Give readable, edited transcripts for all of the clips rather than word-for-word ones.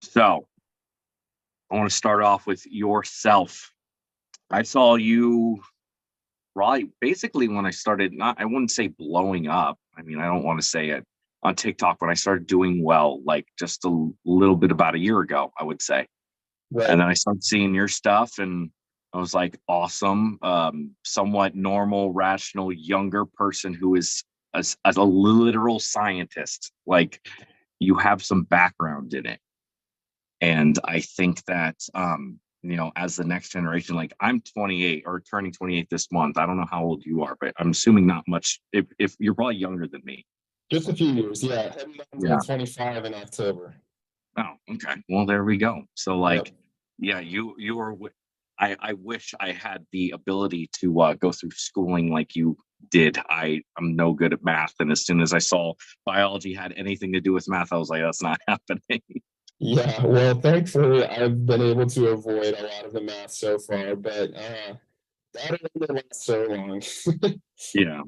So I want to start off with yourself. I saw you right basically when I started, not, I wouldn't say blowing up. I mean, I don't want to say it on TikTok, when I started doing well, like just a little bit about a year ago, I would say. And Right. then I started seeing your stuff and I was like, awesome. Somewhat normal, rational, younger person who is as a literal scientist. Like, you have some background in it. And I think that, as the next generation, like I'm 28 or turning 28 this month. I don't know how old you are, but I'm assuming not much. If you're probably younger than me. Just a few years, yeah. Heading on to Yeah. 25 in October. Oh, okay. Well, there we go. So, Yep. like, yeah, you are. I wish I had the ability to go through schooling like you did. I'm no good at math, and as soon as I saw biology had anything to do with math, I was like, that's not happening. Yeah, well, thankfully, I've been able to avoid a lot of the math so far, but that only lasts so long. Yeah.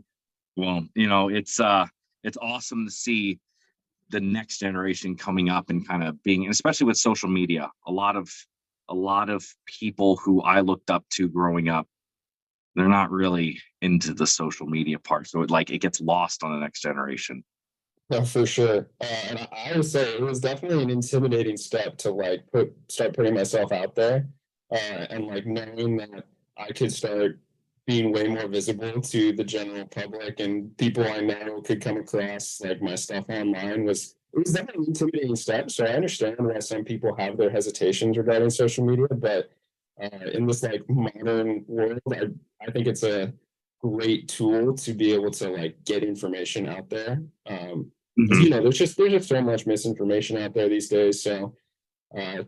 Well, it's awesome to see the next generation coming up and kind of being, especially with social media. A lot of people who I looked up to growing up, they're not really into the social media part. So it gets lost on the next generation. No, for sure. And I would say it was definitely an intimidating step to like start putting myself out there, and like knowing that I could start being way more visible to the general public and people I know could come across like my stuff online was it was definitely an intimidating step. So I understand why some people have their hesitations regarding social media, but in this like modern world, I think it's a great tool to be able to like get information out there. Because Mhm. there's just so much misinformation out there these days. So try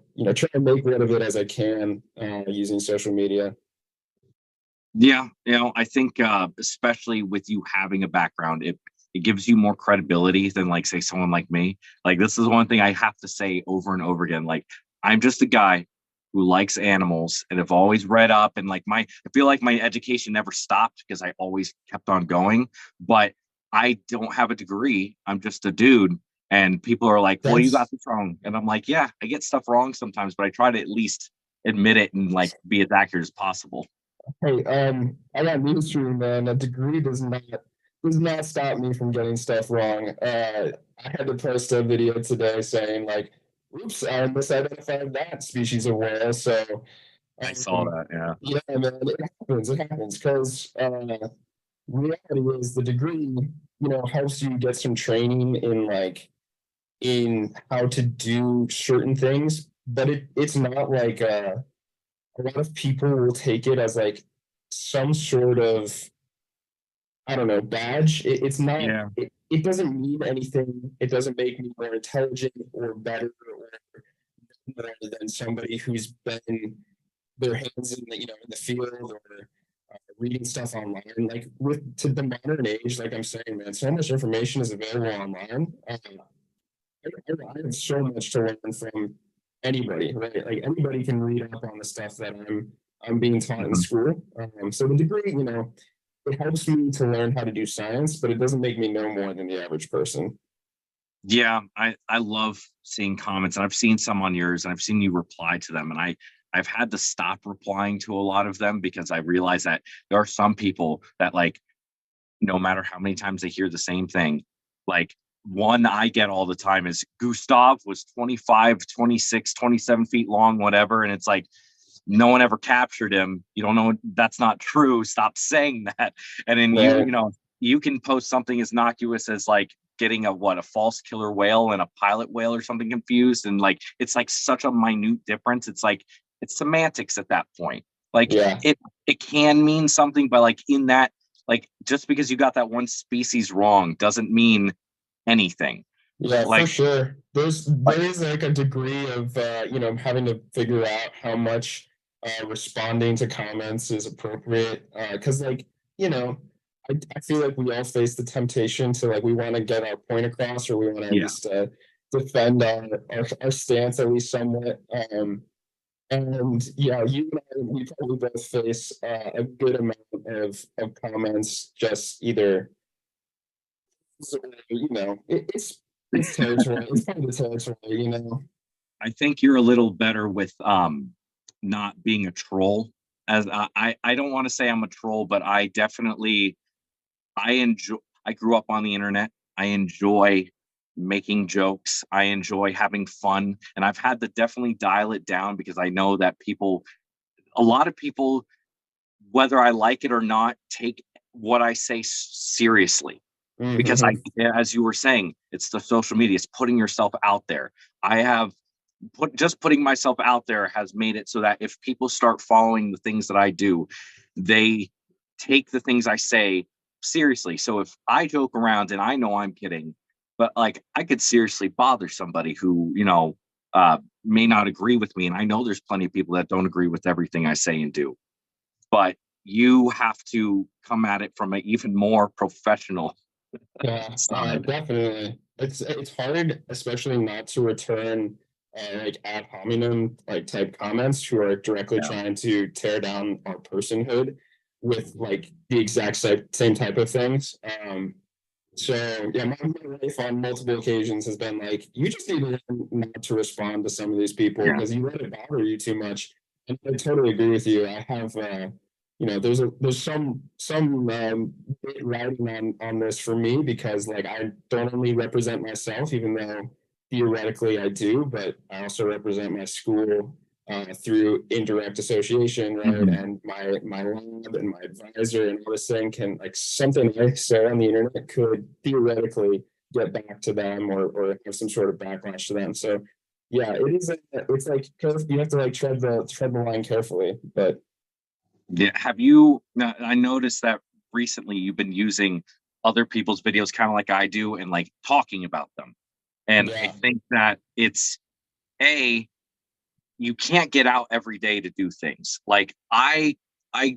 to make rid of it as I can using social media. Yeah, I think especially with you having a background, it gives you more credibility than, like, say, someone like me. Like, this is one thing I have to say over and over again. Like, I'm just a guy who likes animals and have always read up, and like I feel like my education never stopped because I always kept on going. But I don't have a degree. I'm just a dude. And people are like, well, you got That's this wrong. And I'm like, yeah, I get stuff wrong sometimes, but I try to at least admit it and like be as accurate as possible. Hey, I got news for you, man. A degree does not stop me from getting stuff wrong. I had to post a video today saying like, "Oops, I misidentified that species of whale." So, I saw um, that. Yeah. yeah, man, it happens. It happens because reality is the degree, helps you get some training in how to do certain things, but it's not like a lot of people will take it as like some sort of I don't know badge. It's not. Yeah. It doesn't mean anything. It doesn't make me more intelligent or better or more than somebody who's been their hands in the field or reading stuff online. Like with to the modern age, like I'm saying, man, so much information is available online. I have so much to learn from anybody, right? Like anybody can read up on the stuff that I'm being taught in Mhm. school. So the degree, it helps me to learn how to do science, but it doesn't make me know more than the average person. Yeah, I love seeing comments, and I've seen some on yours, and I've seen you reply to them, and I've had to stop replying to a lot of them because I realize that there are some people that, like, no matter how many times they hear the same thing, like, one I get all the time is Gustav was 25, 26, 27 feet long, whatever, and it's like, no one ever captured him. You don't know, that's not true. Stop saying that. And then Right. you can post something as innocuous as like getting a false killer whale and a pilot whale or something confused. And like it's like such a minute difference. It's like it's semantics at that point. Like Yeah. it can mean something, but like in that, like just because you got that one species wrong doesn't mean anything. Yeah, for Like sure. like There is like a degree of having to figure out how much responding to comments is appropriate. Because you know, I feel like we all face the temptation to like we want to get our point across or we want to at yeah. least defend our stance at least somewhat. And yeah, you and I, we probably both face a good amount of comments just either it's territory. It's part of the territory. I think you're a little better with not being a troll. As I don't want to say I'm a troll, but I definitely I enjoy. I grew up on the internet. I enjoy making jokes. I enjoy having fun, and I've had to definitely dial it down because I know that a lot of people, whether I like it or not, take what I say seriously because Mm-hmm. as you were saying, it's the social media, it's putting yourself out there. I have just putting myself out there has made it so that if people start following the things that I do, they take the things I say seriously. So if I joke around and I know I'm kidding, but like I could seriously bother somebody who, may not agree with me. And I know there's plenty of people that don't agree with everything I say and do, but you have to come at it from an even more professional Yeah, side. definitely. It's hard, especially not to return like ad hominem like type comments who are directly Yeah. trying to tear down our personhood with like the exact same type of things. So yeah, my life on multiple occasions has been like, you just need to learn not to respond to some of these people Yeah. because you let it bother you too much. And I totally agree with you. I have, there's some bit riding on this for me because like I don't only represent myself, even though theoretically I do, but I also represent my school through indirect association, right? Mhm. And my lab and my advisor and all this thing can like something I say on the internet could theoretically get back to them or have some sort of backlash to them. So yeah, it's like you have to like tread the line carefully. But Yeah. Have you? Now, I noticed that recently you've been using other people's videos, kind of like I do, and like talking about them. And I yeah, think that it's a you can't get out every day to do things. Like I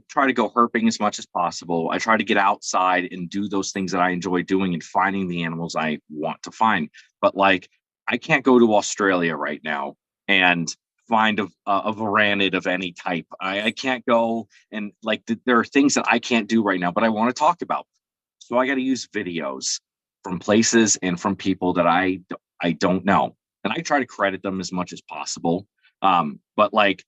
try to go herping as much as possible. I try to get outside and do those things that I enjoy doing and finding the animals I want to find. But like I can't go to Australia right now and find a varanid of any type. I can't go and like there are things that I can't do right now, but I want to talk about. So I got to use videos from places and from people that I don't know, and I try to credit them as much as possible. But like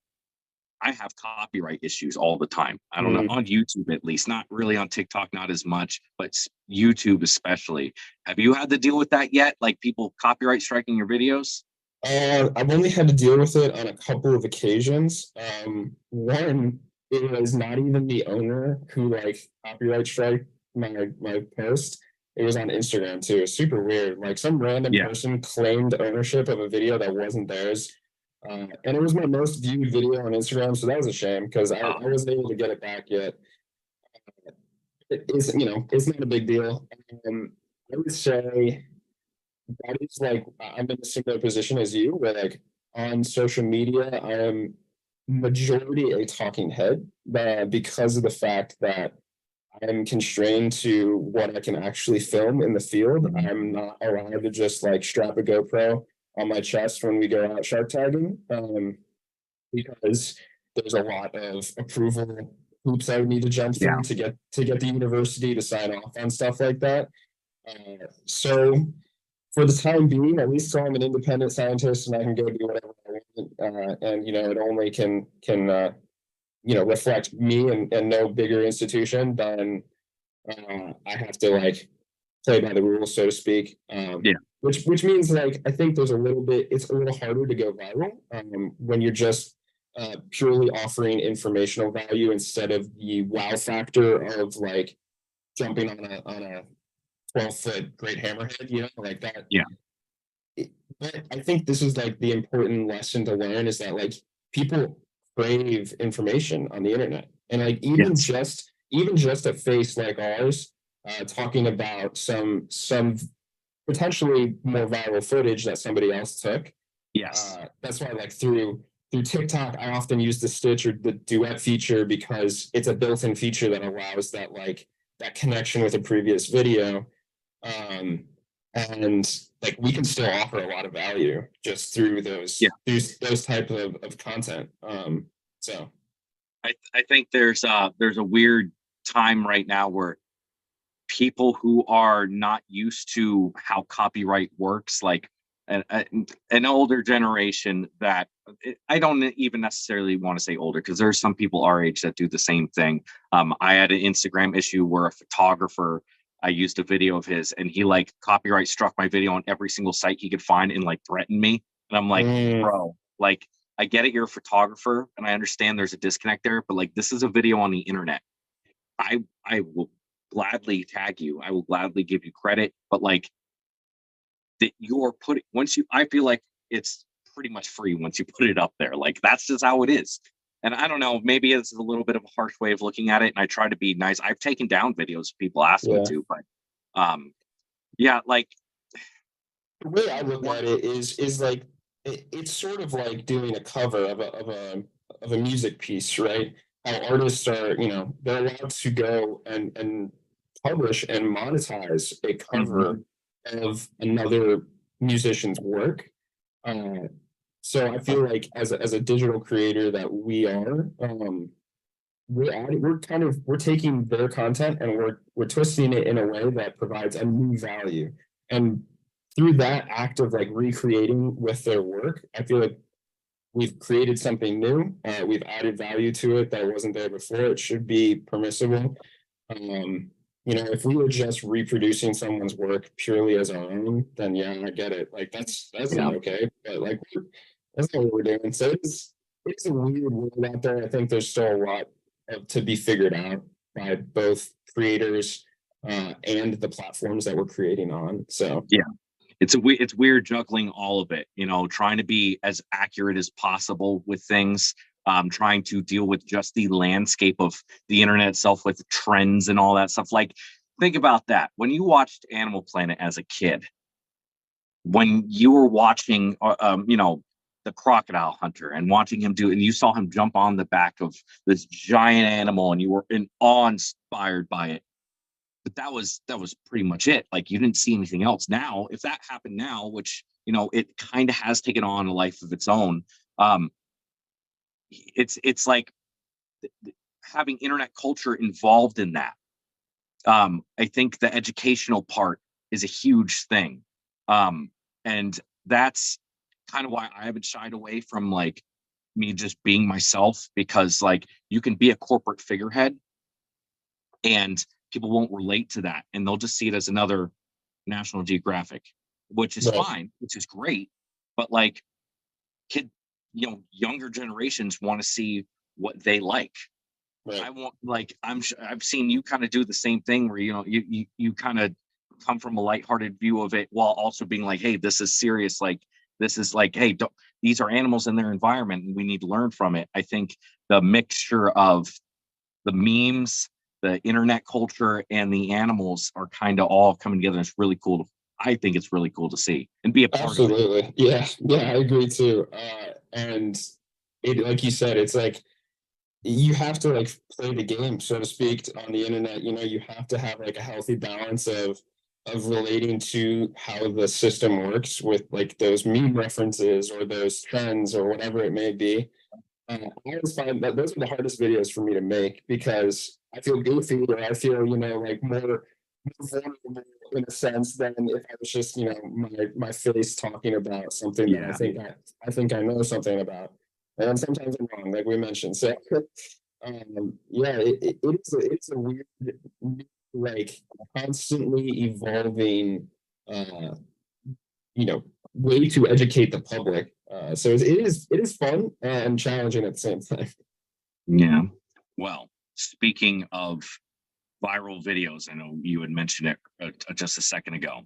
I have copyright issues all the time. I don't know, mm. on YouTube at least, not really on TikTok, not as much, but YouTube especially. Have you had to deal with that yet? Like people copyright striking your videos? I've only had to deal with it on a couple of occasions. One, it was not even the owner who like copyright strike my post. It was on Instagram too. Super weird. Like some random Yeah. person claimed ownership of a video that wasn't theirs. And it was my most viewed video on Instagram, so that was a shame because I Um, wasn't able to get it back yet. It's not a big deal. I would say that is like I'm in a similar position as you, where like on social media, I am majority a talking head, because of the fact that I'm constrained to what I can actually film in the field. mhm. I'm not allowed to just like strap a GoPro on my chest when we go out shark tagging, because there's a lot of approval hoops I would need to jump Yeah. through to get the university to sign off on stuff like that. So for the time being, at least so I'm an independent scientist and I can go do whatever I want. And it only can reflect me and no bigger institution, then I have to like play by the rules, so to speak. Yeah. Which means like I think it's a little harder to go viral when you're just purely offering informational value instead of the wow factor of like jumping on a 12-foot great hammerhead, like that. Yeah. But I think this is like the important lesson to learn is that like people crave information on the internet, and like Yes. even just a face like ours, talking about some potentially more viral footage that somebody else took. Yes. That's why like through TikTok, I often use the stitch or the duet feature because it's a built-in feature that allows that connection with a previous video. Um, and like we can still offer a lot of value just through Yeah. those type of content. So I think there's a weird time right now where people who are not used to how copyright works, like an older generation that I don't even necessarily want to say older, because there's some people our age that do the same thing. I had an Instagram issue where a photographer, I used a video of his, and he like copyright struck my video on every single site he could find and like threatened me. And I'm like, bro, like, I get it, you're a photographer, and I understand there's a disconnect there, but like, this is a video on the internet. I will gladly tag you. I will gladly give you credit, but like, that you're putting, once you, I feel like it's pretty much free once you put it up there. Like, that's just how it is. And I don't know, maybe it's a little bit of a harsh way of looking at it, and I try to be nice. I've taken down videos if people ask me to, but yeah, like, the way I look at it is like it's sort of like doing a cover of a music piece, right? How artists are, they're allowed to go and publish and monetize a cover of another musician's work. Uh, so I feel like as a digital creator that we are, we're taking their content and we're twisting it in a way that provides a new value. And through that act of like recreating with their work, I feel like we've created something new. We've added value to it that wasn't there before. It should be permissible. If we were just reproducing someone's work purely as our own, then yeah, I get it. Like that's not okay. But like that's not what we're doing. So it's a weird world out there. I think there's still a lot to be figured out by both creators and the platforms that we're creating on. So yeah, it's weird juggling all of it, trying to be as accurate as possible with things, trying to deal with just the landscape of the internet itself with trends and all that stuff. Like, think about that. When you watched Animal Planet as a kid, when you were watching, the crocodile hunter and watching him do, and you saw him jump on the back of this giant animal and you were in awe inspired by it. But that was pretty much it. Like, you didn't see anything else. Now, if that happened now, which, it kind of has taken on a life of its own, it's like having internet culture involved in that. I think the educational part is a huge thing. And that's kind of why I haven't shied away from like me just being myself, because like, you can be a corporate figurehead and people won't relate to that, and they'll just see it as another National Geographic, which is fine, which is great. But like, younger generations want to see what they like. Right. I want, like, I've seen you kind of do the same thing where, you kind of come from a lighthearted view of it while also being like, hey, this is serious. Like, this is like, hey, these are animals in their environment and we need to learn from it. I think the mixture of the memes, the internet culture, and the animals are kind of all coming together. It's really cool. I think it's really cool to see and be a part of it. Absolutely. Yeah, I agree too. And it, like you said, it's like you have to like play the game, so to speak, on the internet. You have to have like a healthy balance of relating to how the system works with like those meme references or those trends or whatever it may be. I always find that those are the hardest videos for me to make because I feel goofy or I feel, like more vulnerable in a sense than if I was just, my face talking about something that I think I know something about. And sometimes I'm wrong, like we mentioned. So it's a weird, like constantly evolving way to educate the public. So it is fun and challenging at the same time. Yeah. Well, speaking of viral videos, I know you had mentioned it just a second ago.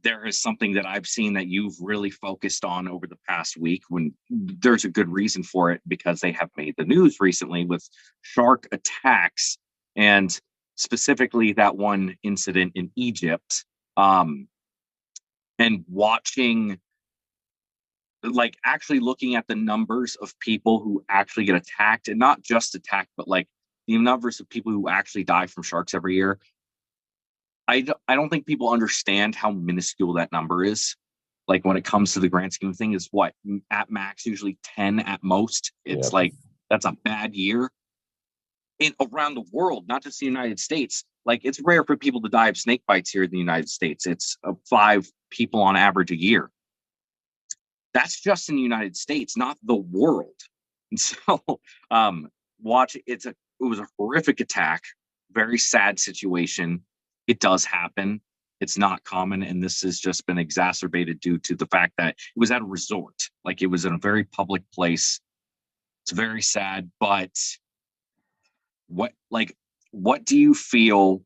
There is something that I've seen that you've really focused on over the past week, when there's a good reason for it, because they have made the news recently with shark attacks, and specifically that one incident in Egypt. And watching, like, actually looking at the numbers of people who actually get attacked, and not just attacked, but like the numbers of people who actually die from sharks every year. I don't think people understand how minuscule that number is. Like, when it comes to the grand scheme of things, is what, at max, usually 10 at most. It's like, that's a bad year. Around the world, not just the United States. like it's rare for people to die of snake bites here in the United States. It's 5 people on average a year. That's just in the United States, not the world. And so, watch it was a horrific attack, very sad situation. It does happen. It's not common, and this has just been exacerbated due to the fact that it was at a resort, like it was in a very public place. It's very sad, but what do you feel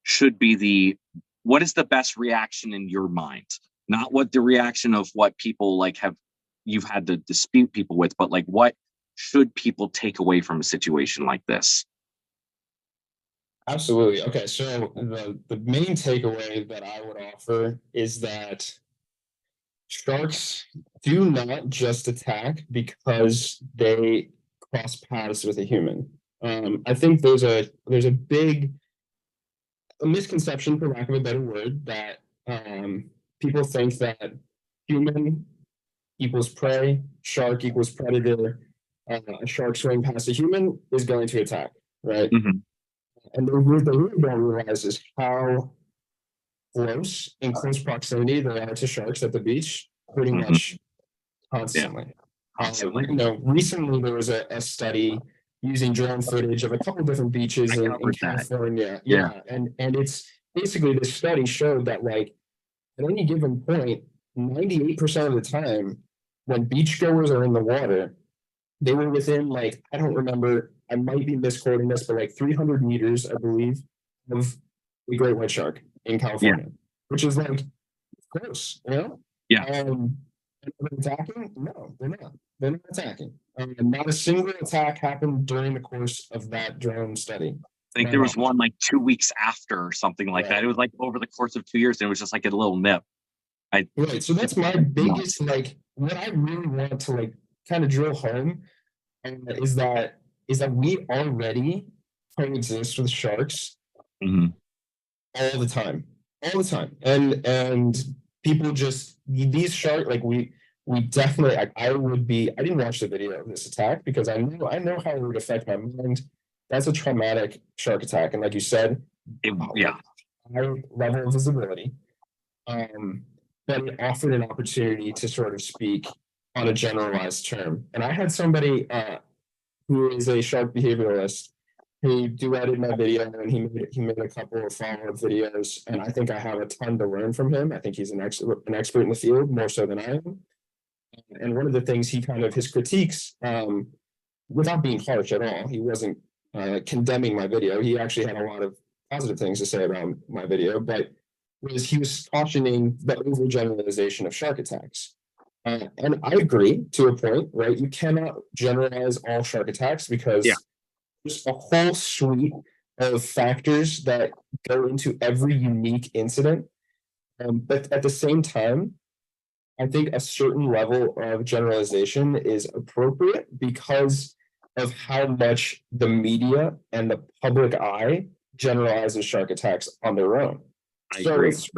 should be what is the best reaction in your mind? Not what the reaction of what people like you've had to dispute people with, but like what should people take away from a situation like this? Absolutely. Okay, so the main takeaway that I would offer is that sharks do not just attack because they cross paths with a human. I think there's a big misconception, for lack of a better word, that people think that human equals prey, shark equals predator. A shark swimming past a human is going to attack, right? Mm-hmm. And the really don't realize is how in close proximity they are to sharks at the beach, pretty Mm-hmm. much constantly. Yeah. Constantly. Recently there was a study using drone footage of a couple different beaches in California. Yeah. And it's basically this study showed that like at any given point, 98% of the time when beachgoers are in the water, they were within like, I don't remember, I might be misquoting this, but like 300 meters, I believe, of the great white shark in California, which is like close, you know? Yeah. And are they attacking? No, they're not. They're not attacking. Not a single attack happened during the course of that drone study. I think there was one like 2 weeks after or something like that. It was like over the course of 2 years, and it was just like a little nip. Right. So that's my biggest, like, what I really want to like kind of drill home is that we already coexist with sharks all the time, and people just these shark like we definitely I didn't watch the video of this attack because I know how it would affect my mind. That's a traumatic shark attack, and like you said, high level of visibility. But it offered an opportunity to sort of speak on a generalized term. And I had somebody who is a shark behavioralist who duetted my video, and he made a couple of follow-up videos, and I think I have a ton to learn from him. I think he's an expert in the field, more so than I am. And one of the things his critiques, without being harsh at all, he wasn't condemning my video. He actually had a lot of positive things to say about my video, but he was cautioning the overgeneralization of shark attacks. And I agree to a point, right? You cannot generalize all shark attacks because there's a whole suite of factors that go into every unique incident. But at the same time, I think a certain level of generalization is appropriate because of how much the media and the public eye generalizes shark attacks on their own. So it's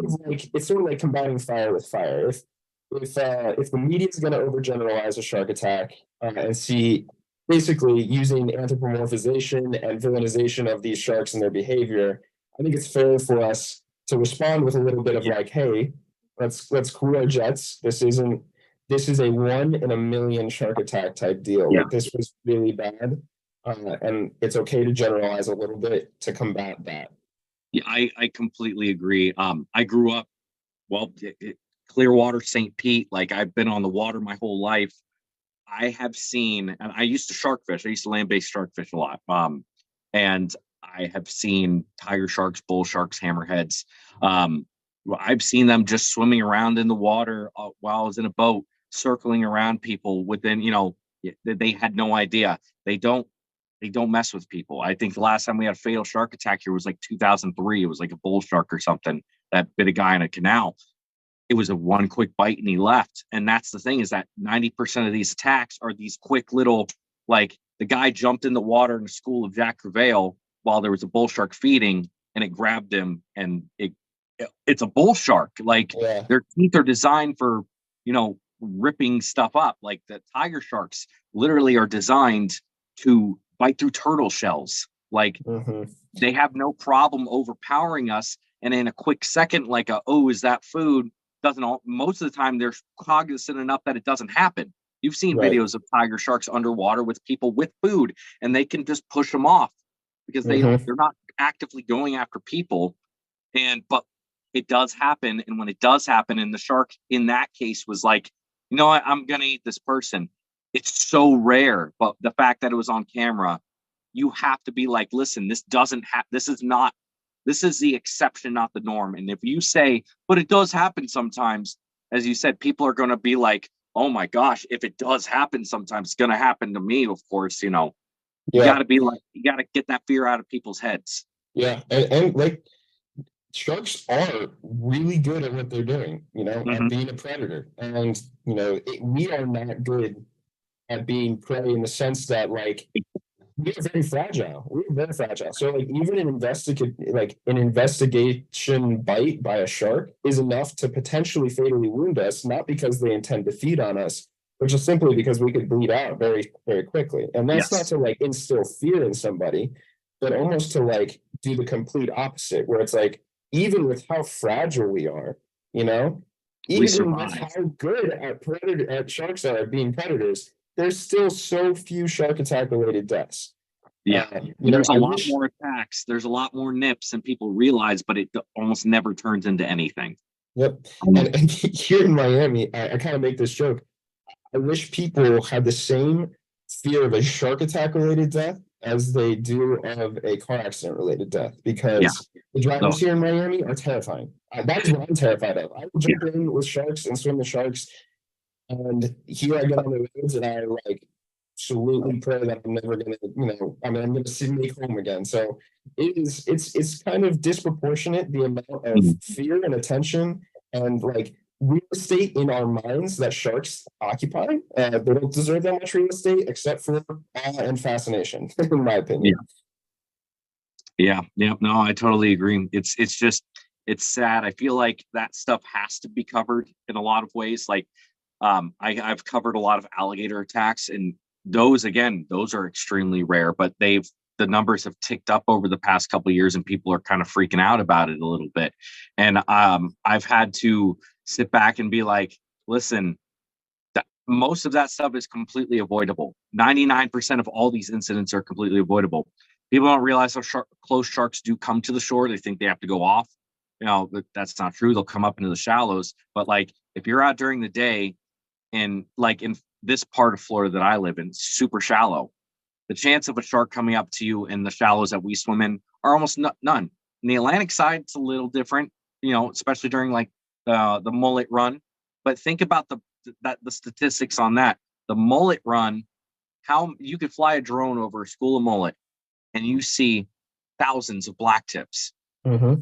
sort of like combating fire with fire. If the media is going to overgeneralize a shark attack and see basically using anthropomorphization and villainization of these sharks and their behavior, I think it's fair for us to respond with a little bit of like, hey, let's cool our jets. This is a 1 in a million shark attack type deal. Like, this was really bad, and it's okay to generalize a little bit to combat that. Yeah, I completely agree. I grew up, Clearwater, St. Pete. Like, I've been on the water my whole life. I have seen, and I used to shark fish. I used to land-based shark fish a lot. And I have seen tiger sharks, bull sharks, hammerheads. I've seen them just swimming around in the water while I was in a boat, circling around people within, they had no idea. They don't mess with people. I think the last time we had a fatal shark attack here was like 2003. It was like a bull shark or something that bit a guy in a canal. It was a one quick bite and he left. And that's the thing, is that 90% of these attacks are these quick little, like, the guy jumped in the water in the school of Jack Crevaille while there was a bull shark feeding, and it grabbed him, and it's a bull shark. Like, their teeth are designed for, ripping stuff up. Like, the tiger sharks literally are designed to bite through turtle shells. Like, they have no problem overpowering us. And in a quick second, like, oh, is that food? Doesn't all, most of the time they're cognizant enough that it doesn't happen. You've seen Right. videos of tiger sharks underwater with people with food, and they can just push them off because Mm-hmm. they're not actively going after people. But it does happen, and when it does happen, and the shark in that case was like, you know what, I'm gonna eat this person. It's so rare, but the fact that it was on camera, you have to be like, listen, this doesn't have, this is not, this is the exception, not the norm. And if you say, but it does happen sometimes, as you said, people are going to be like, oh my gosh, if it does happen sometimes, it's going to happen to me. Of course, you got Yeah. to be like, you got to get that fear out of people's heads. Yeah. And like sharks are really good at what they're doing, at Mm-hmm. being a predator. And, we are not good at being prey in the sense that like we're very fragile. We're very fragile. So like even an investigation bite by a shark is enough to potentially fatally wound us, not because they intend to feed on us, but just simply because we could bleed out very, very quickly. And that's not Yes. to like instill fear in somebody, but almost to like do the complete opposite, where it's like, even with how fragile we are, you know, We even with survive. how good at sharks are at being predators, there's still so few shark attack related deaths. Yeah. There's a I lot wish. more attacks. There's a lot more nips than people realize, but it almost never turns into anything. Yep. And here in Miami, I kind of make this joke. I wish people had the same fear of a shark attack related death as they do of a car accident related death, Yeah. because the So, drivers here in Miami are terrifying. That is what I'm terrified of. I will yeah. jump in with sharks and swim with sharks. And here I get on the roads and I like absolutely pray that I'm never gonna, I'm gonna see make home again. So it's kind of disproportionate the amount of Mhm. fear and attention and like real estate in our minds that sharks occupy. They don't deserve that much real estate except for awe and fascination, in my Yeah. opinion. Yeah, yeah, no, I totally agree. It's just it's sad. I feel like that stuff has to be covered in a lot of ways. Like, I've covered a lot of alligator attacks, and those again, those are extremely rare. But the numbers have ticked up over the past couple of years, and people are kind of freaking out about it a little bit. And I've had to sit back and be like, listen, most of that stuff is completely avoidable. 99% of all these incidents are completely avoidable. People don't realize how close sharks do come to the shore. They think they have to go off. That's not true. They'll come up into the shallows. But like, if you're out during the day, and like in this part of Florida that I live in, super shallow, the chance of a shark coming up to you in the shallows that we swim in are almost none. In the Atlantic side, it's a little different, especially during like the mullet run. But think about the statistics on that. The mullet run, how you could fly a drone over a school of mullet and you see thousands of black tips Mm-hmm.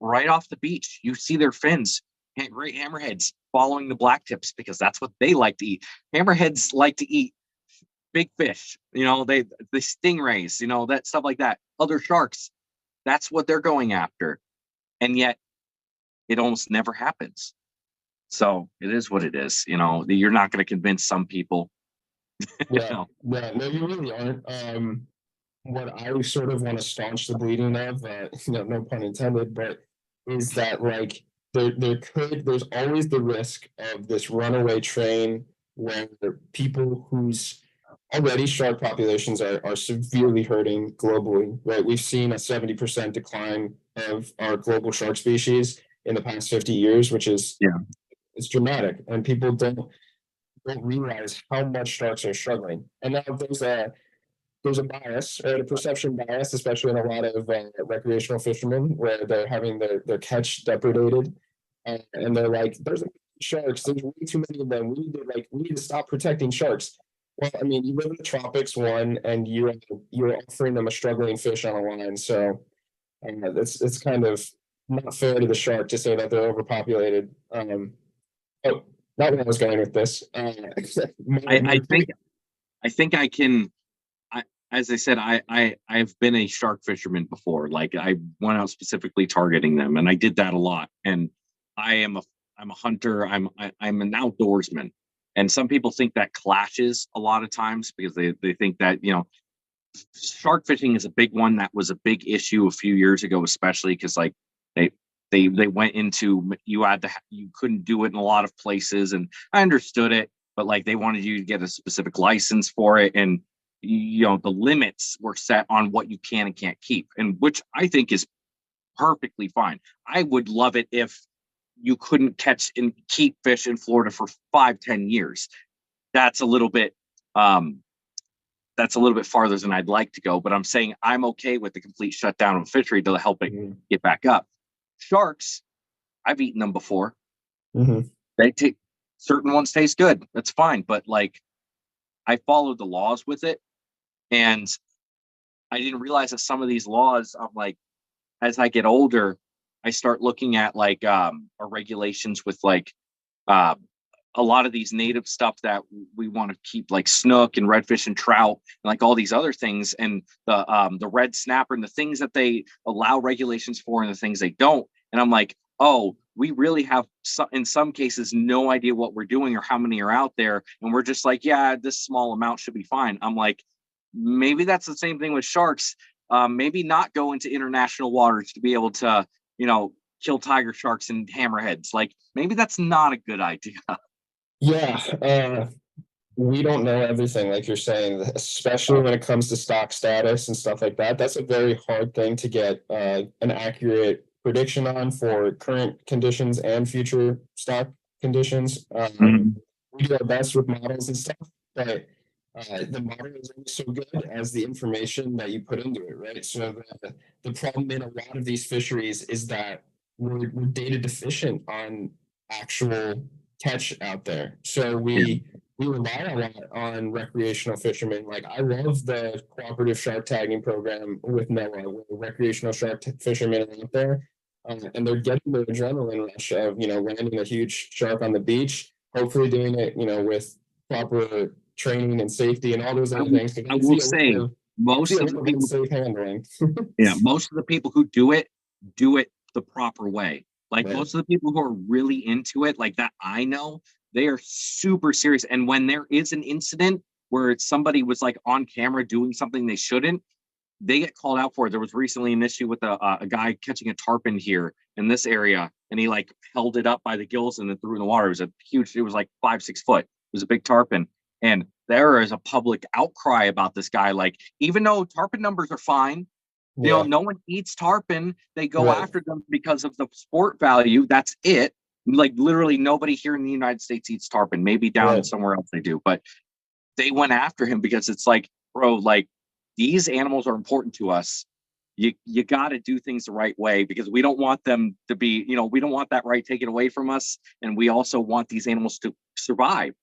right off the beach. You see their fins, great hammerheads following the black tips because that's what they like to eat. Hammerheads like to eat big fish, they stingrays, that stuff like that. Other sharks, that's what they're going after. And yet it almost never happens. So it is what it is. You're not going to convince some people. Yeah, No. yeah, no, you really aren't. What I sort of want to staunch the bleeding of, no pun intended, but is that like there's always the risk of this runaway train where people whose already shark populations are severely hurting globally, right? We've seen a 70% decline of our global shark species in the past 50 years, which is Yeah. it's dramatic, and people don't realize how much sharks are struggling. And now there's a bias, right, a perception bias, especially in a lot of recreational fishermen, where they're having their catch depredated, and they're like, "There's sharks. There's way too many of them. We need to stop protecting sharks." Well, I mean, you live in the tropics, one, and you're offering them a struggling fish on a line, so it's kind of not fair to the shark to say that they're overpopulated. Oh, not where I was going with this. I, My I think point. I think I can. As I said, I've been a shark fisherman before. Like, I went out specifically targeting them, and I did that a lot. And I'm a hunter. I'm an outdoorsman. And some people think that clashes a lot of times because they think that shark fishing is a big one. That was a big issue a few years ago, especially because like they they went into, you had to you couldn't do it in a lot of places, and I understood it, but like they wanted you to get a specific license for it, and the limits were set on what you can and can't keep, and which I think is perfectly fine. I would love it if you couldn't catch and keep fish in Florida for 5-10 years. That's a little bit um that's a little bit farther than I'd like to go, but I'm saying I'm okay with the complete shutdown of fishery to help it get back up. Sharks, I've eaten them before. Mm-hmm. They take certain ones taste good. That's fine, but like I followed the laws with it, and I didn't realize that some of these laws, I'm like, as I get older, I start looking at like our regulations with like uh, a lot of these native stuff that we want to keep, like snook and redfish and trout and like all these other things, and the red snapper and the things that they allow regulations for and the things they don't. And I'm like, oh, we really have in some cases no idea what we're doing or how many are out there, and we're just like, yeah, this small amount should be fine. I'm like, maybe that's the same thing with sharks. Maybe not go into international waters to be able to, kill tiger sharks and hammerheads. Like maybe that's not a good idea. Yeah, we don't know everything, like you're saying, especially when it comes to stock status and stuff like that. That's a very hard thing to get an accurate prediction on for current conditions and future stock conditions. Mhm. We do our best with models and stuff, but the model is only so good as the information that you put into it, right? So the problem in a lot of these fisheries is that we're data deficient on actual catch out there. So Yeah. we rely a lot on recreational fishermen. Like I love the cooperative shark tagging program with NOAA, where recreational fishermen are out there, and they're getting the adrenaline rush of landing a huge shark on the beach. Hopefully, doing it with proper training and safety and all those other things. I will say I see most a of the lot of people, unsafe handling. yeah, most of the people who do it the proper way. Like Right. most of the people who are really into it, like that I know, they are super serious. And when there is an incident where somebody was like on camera doing something they shouldn't, they get called out for it. There was recently an issue with a guy catching a tarpon here in this area, and he like held it up by the gills and then threw it in the water. It was a huge, it was like 5-6 foot. It was a big tarpon. And there is a public outcry about this guy. Like, even though tarpon numbers are fine, Yeah. no one eats tarpon. They go Right. after them because of the sport value. That's it. Like literally nobody here in the United States eats tarpon. Maybe down Right. somewhere else they do, but they went after him because it's like, bro, like these animals are important to us. You got to do things the right way, because we don't want them to be, we don't want that right taken away from us, and we also want these animals to survive.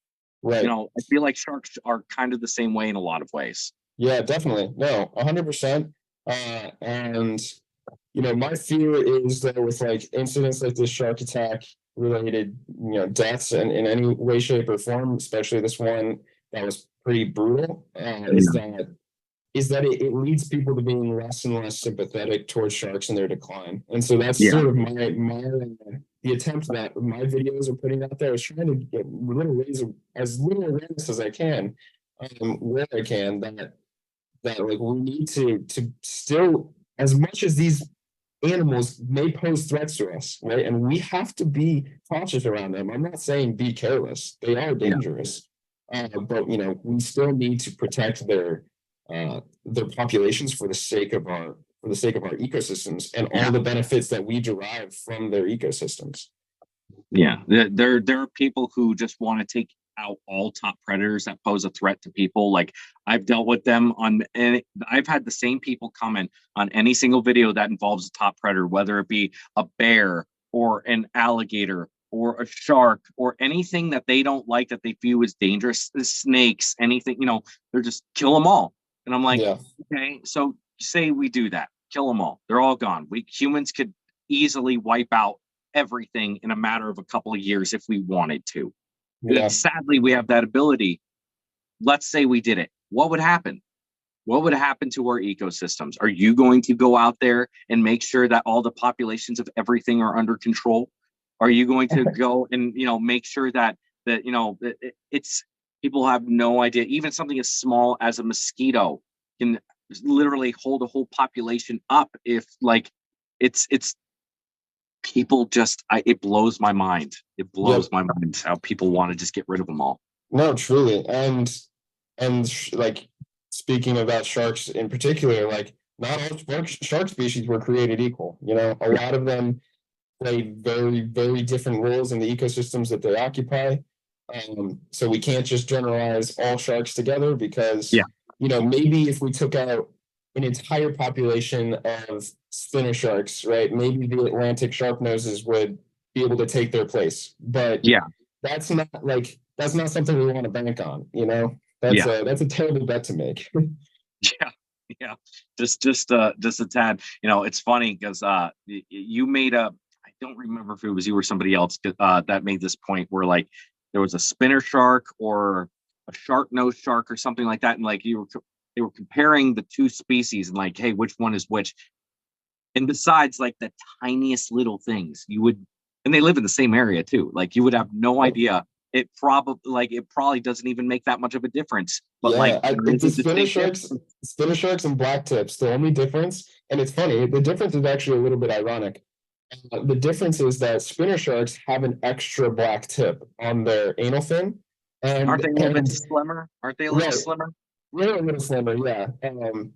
Right. I feel like sharks are kind of the same way in a lot of ways. Yeah, definitely. No, 100%. And my fear is that with like incidents like this shark attack related, deaths in any way, shape, or form, especially this one that was pretty brutal, is that it leads people to being less and less sympathetic towards sharks and their decline. And so that's Yeah, sort of my the attempt that my videos are putting out there is trying to get as little awareness as I can, where I can, that like we need to still, as much as these animals may pose threats to us, right? And we have to be cautious around them. I'm not saying be careless; they are yeah, dangerous, but we still need to protect their populations for the sake of our ecosystems and yeah. all the benefits that we derive from their ecosystems. Yeah, there are people who just want to take out all top predators that pose a threat to people. Like I've dealt with them on, and I've had the same people comment on any single video that involves a top predator, whether it be a bear or an alligator or a shark or anything that they don't like, that they view as dangerous, the snakes, anything. They're just kill them all. And I'm like, Yeah, okay, so say we do that, kill them all. They're all gone. We humans could easily wipe out everything in a matter of a couple of years if we wanted to. yeah. Sadly, we have that ability. Let's say we did it. What would happen? What would happen to our ecosystems? Are you going to go out there and make sure that all the populations of everything are under control? Are you going to go and make sure that it's people have no idea, even something as small as a mosquito can literally hold a whole population up if like it's people just it blows my mind. It blows Yep. my mind how people want to just get rid of them all. No, truly. Like speaking about sharks in particular, like not all shark species were created equal. You know, a Yeah. lot of them play very, very different roles in the ecosystems that they occupy. So we can't just generalize all sharks together because, Yeah. you know, maybe if we took out an entire population of spinner sharks, right, maybe the Atlantic shark noses would be able to take their place. But Yeah. that's not something we want to bank on, you know? Yeah. That's a terrible bet to make. Yeah. Yeah. Just a tad. You know, it's funny because you made a I don't remember if it was you or somebody else that made this point where like there was a spinner shark or a shark nose shark or something like that, and like they were comparing the two species and like, hey, which one is which? And besides like the tiniest little things, you would, and they live in the same area too. Like you would have no idea. It probably doesn't even make that much of a difference. But like Yeah, there is the a distinct difference. spinner sharks and black tips, the only difference, and it's funny, the difference is actually a little bit ironic. The difference is that spinner sharks have an extra black tip on their anal fin, Aren't they a little bit and slimmer? Aren't they a little right, slimmer? they're a little slimmer, yeah.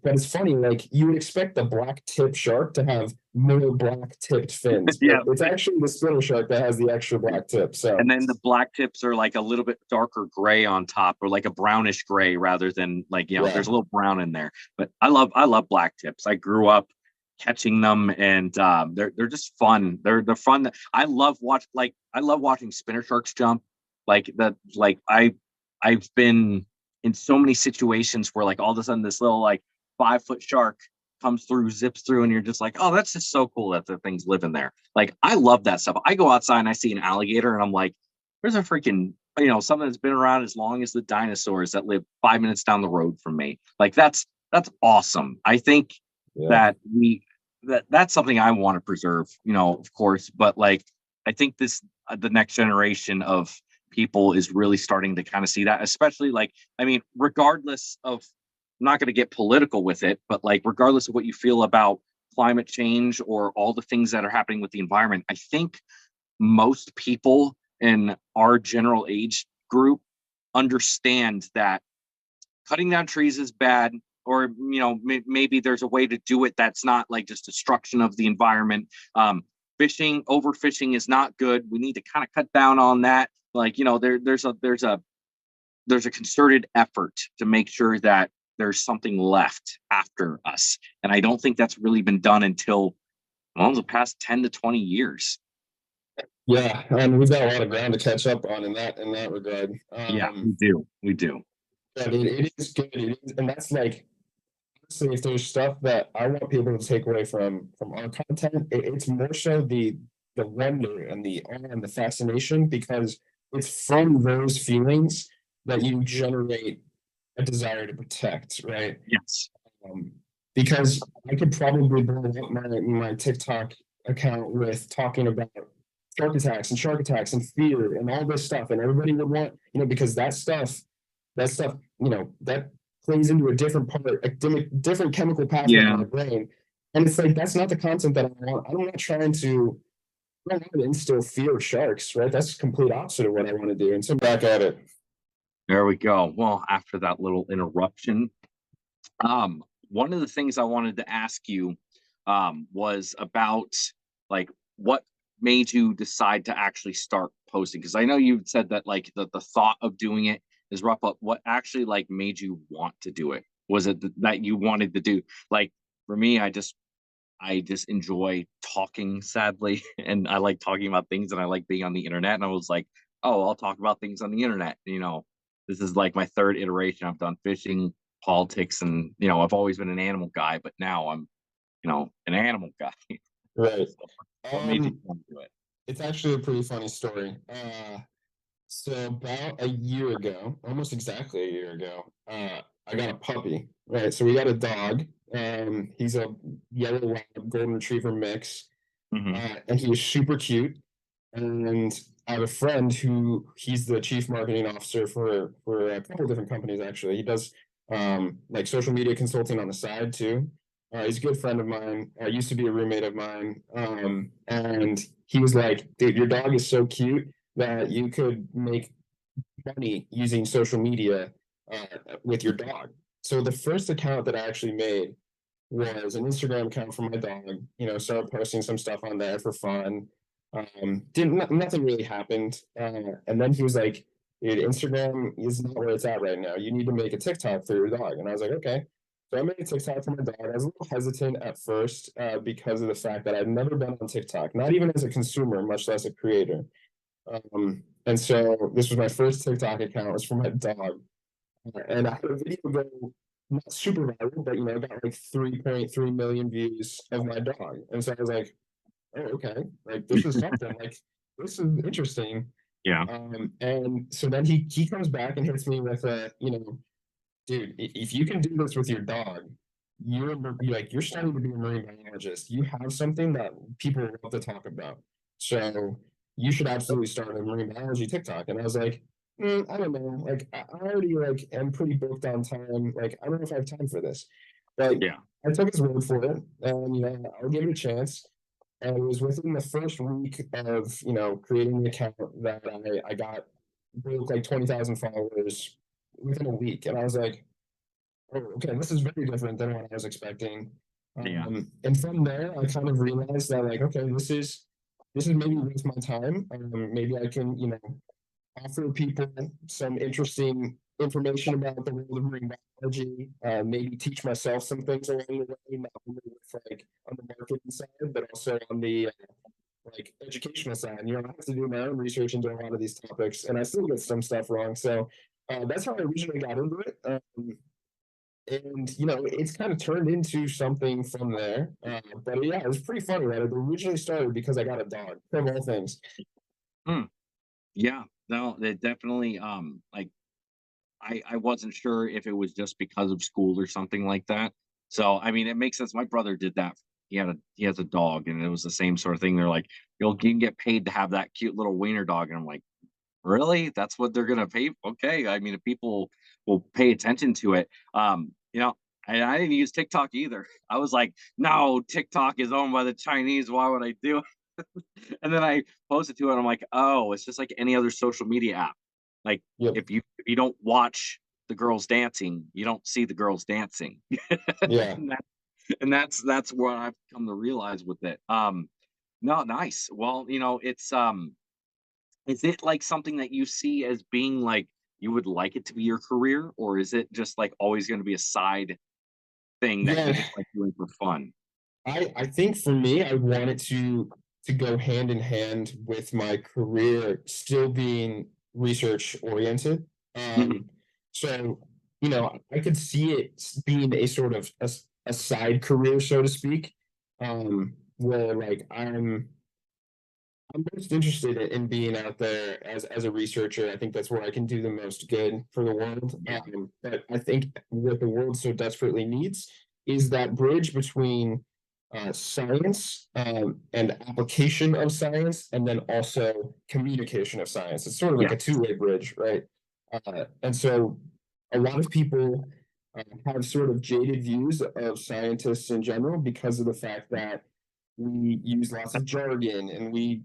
But it's funny, like you would expect the black tip shark to have more black tipped fins, but Yeah. it's actually the spinner shark that has the extra black tip. So And then the black tips are like a little bit darker gray on top, or like a brownish gray rather than like, yeah, there's a little brown in there. But I love black tips. I grew up catching them, and they're just fun. They're fun. I love watching spinner sharks jump. I've been in so many situations where like all of a sudden this little like 5 foot shark comes through, zips through, and you're just like, oh, that's just so cool that the things live in there. Like, I love that stuff. I go outside and I see an alligator, and I'm like, there's a freaking, something that's been around as long as the dinosaurs that live 5 minutes down the road from me. Like, that's awesome. I think yeah, that that's something I want to preserve, of course. But like, I think the next generation of people is really starting to kind of see that, especially like, I mean, regardless of, I'm not going to get political with it, but like, regardless of what you feel about climate change or all the things that are happening with the environment, I think most people in our general age group understand that cutting down trees is bad, or maybe there's a way to do it that's not like just destruction of the environment. Overfishing is not good. We need to kind of cut down on that. Like, there's a concerted effort to make sure that there's something left after us. And I don't think that's really been done until, well, the past 10 to 20 years. yeah. And we've got a lot of ground to catch up on in that regard. Yeah, we do. We do. But it is good. It is, and that's like honestly, if there's stuff that I want people to take away from our content, it's more so the wonder and the awe and the fascination because it's from those feelings that you generate a desire to protect, right? Yes. Um, because I could probably blow up my TikTok account with talking about shark attacks and fear and all this stuff, and everybody would want, because that stuff, that plays into a different part, a different chemical pathway in Yeah. my brain, and it's like that's not the content that I want. I'm not trying to. I don't want to instill fear of sharks, right? That's the complete opposite of what I want to do. And so back at it. There we go. Well, after that little interruption, one of the things I wanted to ask you was about like what made you decide to actually start posting? Because I know you said that like the thought of doing it is rough, but what actually like made you want to do it? Was it that you wanted to do? Like for me, I just enjoy talking, sadly, and I like talking about things, and I like being on the internet. And I was like, oh, I'll talk about things on the internet. This is like my third iteration. I've done fishing, politics, and I've always been an animal guy, but now I'm, an animal guy. Right. So what made you Um, want to do it? it's actually a pretty funny story. So about a year ago, almost exactly a year ago, I got a puppy. Right. So we got a dog. He's a yellow lab golden retriever mix. Hmm. And he was super cute. And I have a friend who he's the chief marketing officer for a couple of different companies actually. He does like social media consulting on the side too. He's a good friend of mine. Used to be a roommate of mine. And he was like, dude, your dog is so cute that you could make money using social media with your dog. So the first account that I actually made was an Instagram account for my dog. Started posting some stuff on there for fun. Didn't nothing really happened. And then he was like, "Dude, Instagram is not where it's at right now. You need to make a TikTok for your dog." And I was like, "Okay." So I made a TikTok for my dog. I was a little hesitant at first because of the fact that I've never been on TikTok, not even as a consumer, much less a creator. And so this was my first TikTok account. It was for my dog, and I had a video go not super viral, but I got like 3.3 million views of my dog. And so I was like, oh, okay, like this is something. Like this is interesting. Yeah. And so then he comes back and hits me with dude, if you can do this with your dog, you're starting to be a marine biologist. You have something that people love to talk about. So you should absolutely start a marine biology TikTok. And I was like, I don't know. Like I already like am pretty booked on time. Like I don't know if I have time for this. But Yeah. I took his word for it, and I'll give it a chance. And it was within the first week of creating the account that I got broke like 20,000 followers within a week, and I was like, oh, okay, this is very different than what I was expecting. Yeah. And from there, I kind of realized that like, okay, this is maybe worth my time. Maybe I can offer people some interesting information about the world of marine biology. Maybe teach myself some things along the way, not only with like on the marketing side, but also on the like educational side. I have to do my own research into a lot of these topics, and I still get some stuff wrong. So that's how I originally got into it. And it's kind of turned into something from there. But yeah, it was pretty funny that it originally started because I got a dog, of all things. Hmm. Yeah. No, it definitely like I wasn't sure if it was just because of school or something like that. So I mean, it makes sense. My brother did that. He has a dog, and it was the same sort of thing. They're like, you can get paid to have that cute little wiener dog, and I'm like, really? That's what they're gonna pay? Okay. I mean, if people will pay attention to it, I didn't use TikTok either. I was like, no, TikTok is owned by the Chinese. Why would I do it? And then I posted to it. I'm like, oh, it's just like any other social media app. Like Yep. if you don't watch the girls dancing, you don't see the girls dancing. Yeah. and, that, and that's what I've come to realize with it. No, nice. Well, is it like something that you see as being like you would like it to be your career, or is it just like always going to be a side thing that you Yeah. just like doing for fun? I think for me, I want it to go hand in hand with my career still being research oriented. Mhm. So I could see it being a sort of a side career, so to speak, where like I'm most interested in being out there as a researcher. I think that's where I can do the most good for the world. Yeah. But I think what the world so desperately needs is that bridge between science and application of science, and then also communication of science. It's sort of like Yeah. a two-way bridge, right? And so a lot of people have sort of jaded views of scientists in general because of the fact that we use lots of jargon, and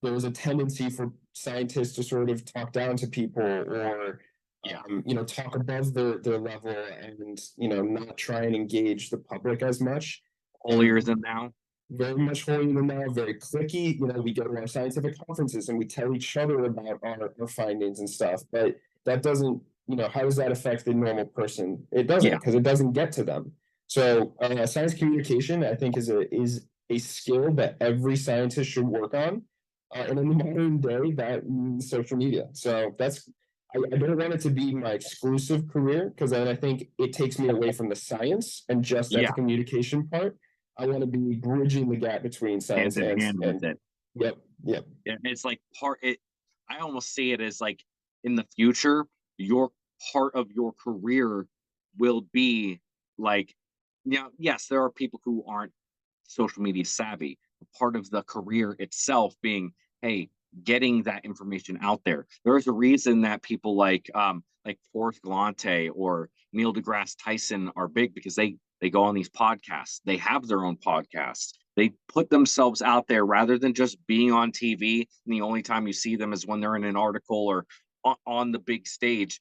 there's a tendency for scientists to sort of talk down to people, or Yeah. talk above their level, and not try and engage the public as much. Holier than thou. Very much holier than thou, very clicky. We go to our scientific conferences and we tell each other about our findings and stuff, but that doesn't, how does that affect the normal person? It doesn't, Yeah. because it doesn't get to them. So science communication, I think, is a skill that every scientist should work on. And in the modern day, that means social media. So I don't want it to be my exclusive career, because then I think it takes me away from the science and just at Yeah. the communication part. I want to be bridging the gap between Hand science in and hand with and it. yep, yep, And it's like I almost see it as like in the future, your part of your career will be like, yes, there are people who aren't social media savvy. Part of the career itself being, hey, getting that information out there. There is a reason that people like Forrest Galante or Neil deGrasse Tyson are big because they go on these podcasts. They have their own podcasts. They put themselves out there rather than just being on TV. And the only time you see them is when they're in an article or on the big stage.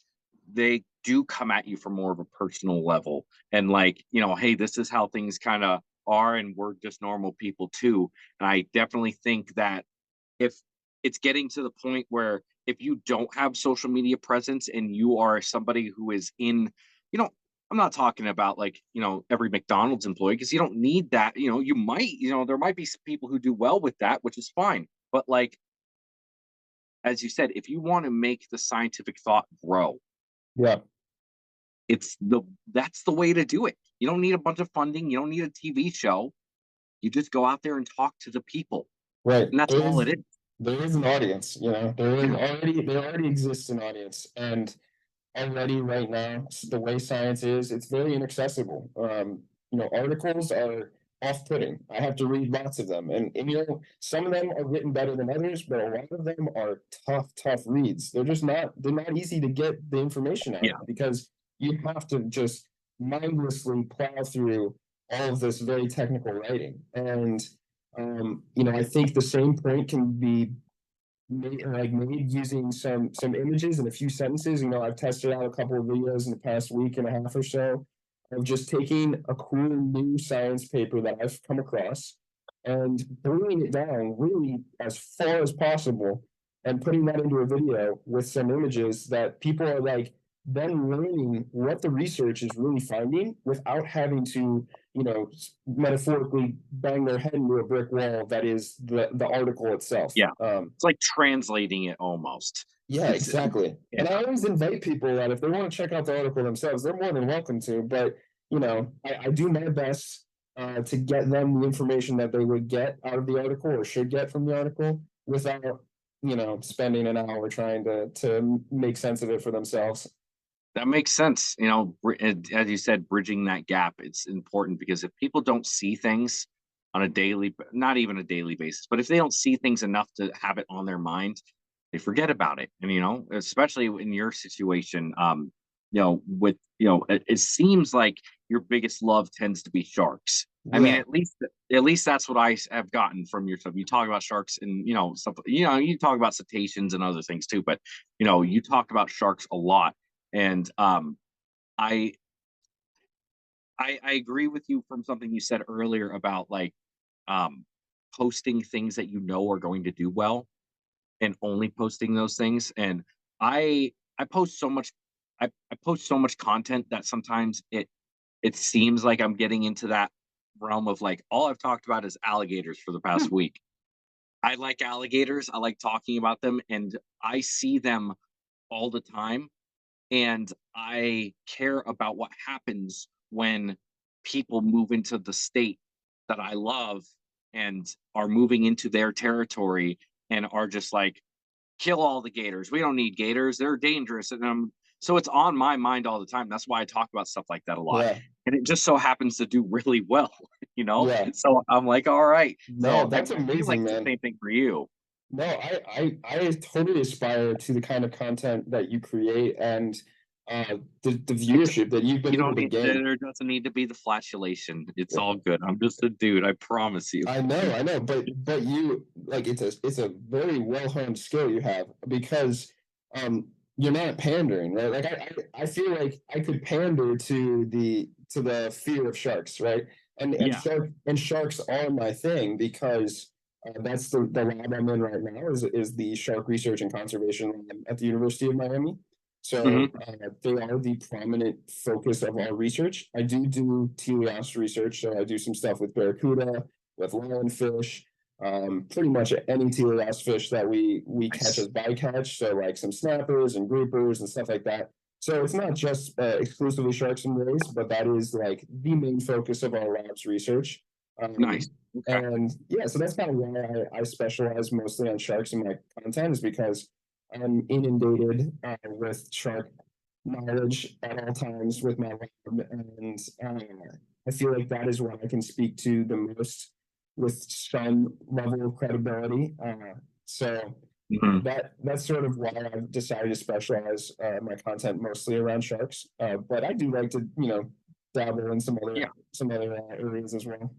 They do come at you from more of a personal level and like, hey, this is how things kind of are, and we're just normal people too. And I definitely think that if it's getting to the point where if you don't have social media presence and you are somebody who is in, you know, I'm not talking about like, every McDonald's employee because you don't need that. You might, there might be some people who do well with that, which is fine. But like, as you said, if you want to make the scientific thought grow, Yeah. that's the way to do it. You don't need a bunch of funding. You don't need a TV show. You just go out there and talk to the people. Right. And that's all it is. There is an audience, Yeah. there already exists an audience. And already right now, the way science is, it's very inaccessible. Articles are off-putting. I have to read lots of them. And some of them are written better than others, but a lot of them are tough reads. They're not easy to get the information out Yeah. of because you have to just mindlessly plow through all of this very technical writing. And I think the same point can be made using some images and a few sentences. I've tested out a couple of videos in the past week and a half or so of just taking a cool new science paper that I've come across and bringing it down really as far as possible and putting that into a video with some images that people are like then learning what the research is really finding without having to metaphorically bang their head into a brick wall that is the article itself. Yeah. It's like translating it almost. Yeah, exactly. Yeah. And I always invite people that if they want to check out the article themselves, they're more than welcome to. But I do my best to get them the information that they would get out of the article or should get from the article without spending an hour trying to make sense of it for themselves. That makes sense. As you said, bridging that gap, it's important because if people don't see things on a daily, not even a daily basis, but if they don't see things enough to have it on their mind, they forget about it. And, especially in your situation, it seems like your biggest love tends to be sharks. I mean, Yeah. at least that's what I have gotten from your stuff. You talk about sharks and, stuff, you talk about cetaceans and other things too, but, you talk about sharks a lot. And I agree with you from something you said earlier about like posting things that are going to do well and only posting those things. And I post so much I post so much content that sometimes it seems like I'm getting into that realm of like all I've talked about is alligators for the past week. I like alligators. I like talking about them and I see them all the time. And I care about what happens when people move into the state that I love and are moving into their territory and are just like, kill all the gators. We don't need gators. They're dangerous. And so it's on my mind all the time. That's why I talk about stuff like that a lot. Yeah. And it just so happens to do really well, Yeah. So I'm like, all right. No, So I that's feel like amazing, it's the man. same thing for you. No, I totally aspire to the kind of content that you create and the viewership that you've been You able don't to need gain. there doesn't need to be the flatulation. It's all good. I'm just a dude, I promise you. I know, but you like it's a very well honed skill you have because you're not pandering, right? Like I feel like I could pander to the fear of sharks, right? Yeah. Sharks are my thing because that's the lab I'm in right now is the shark research and conservation lab at the University of Miami. So Mhm. they are the prominent focus of our research. I do teleost research, so I do some stuff with barracuda, with lionfish, pretty much any teleost fish that we catch Nice. as bycatch. So like some snappers and groupers and stuff like that. So it's not just exclusively sharks and rays, but that is like the main focus of our lab's research. Nice. Okay. And yeah, so that's kind of why I specialize mostly on sharks in my content is because I'm inundated with shark knowledge at all times with my lab, and I feel like that is what I can speak to the most with some level of credibility. So Mhm. That's sort of why I've decided to specialize my content mostly around sharks. But I do like to, dabble in Yeah. some other areas as well.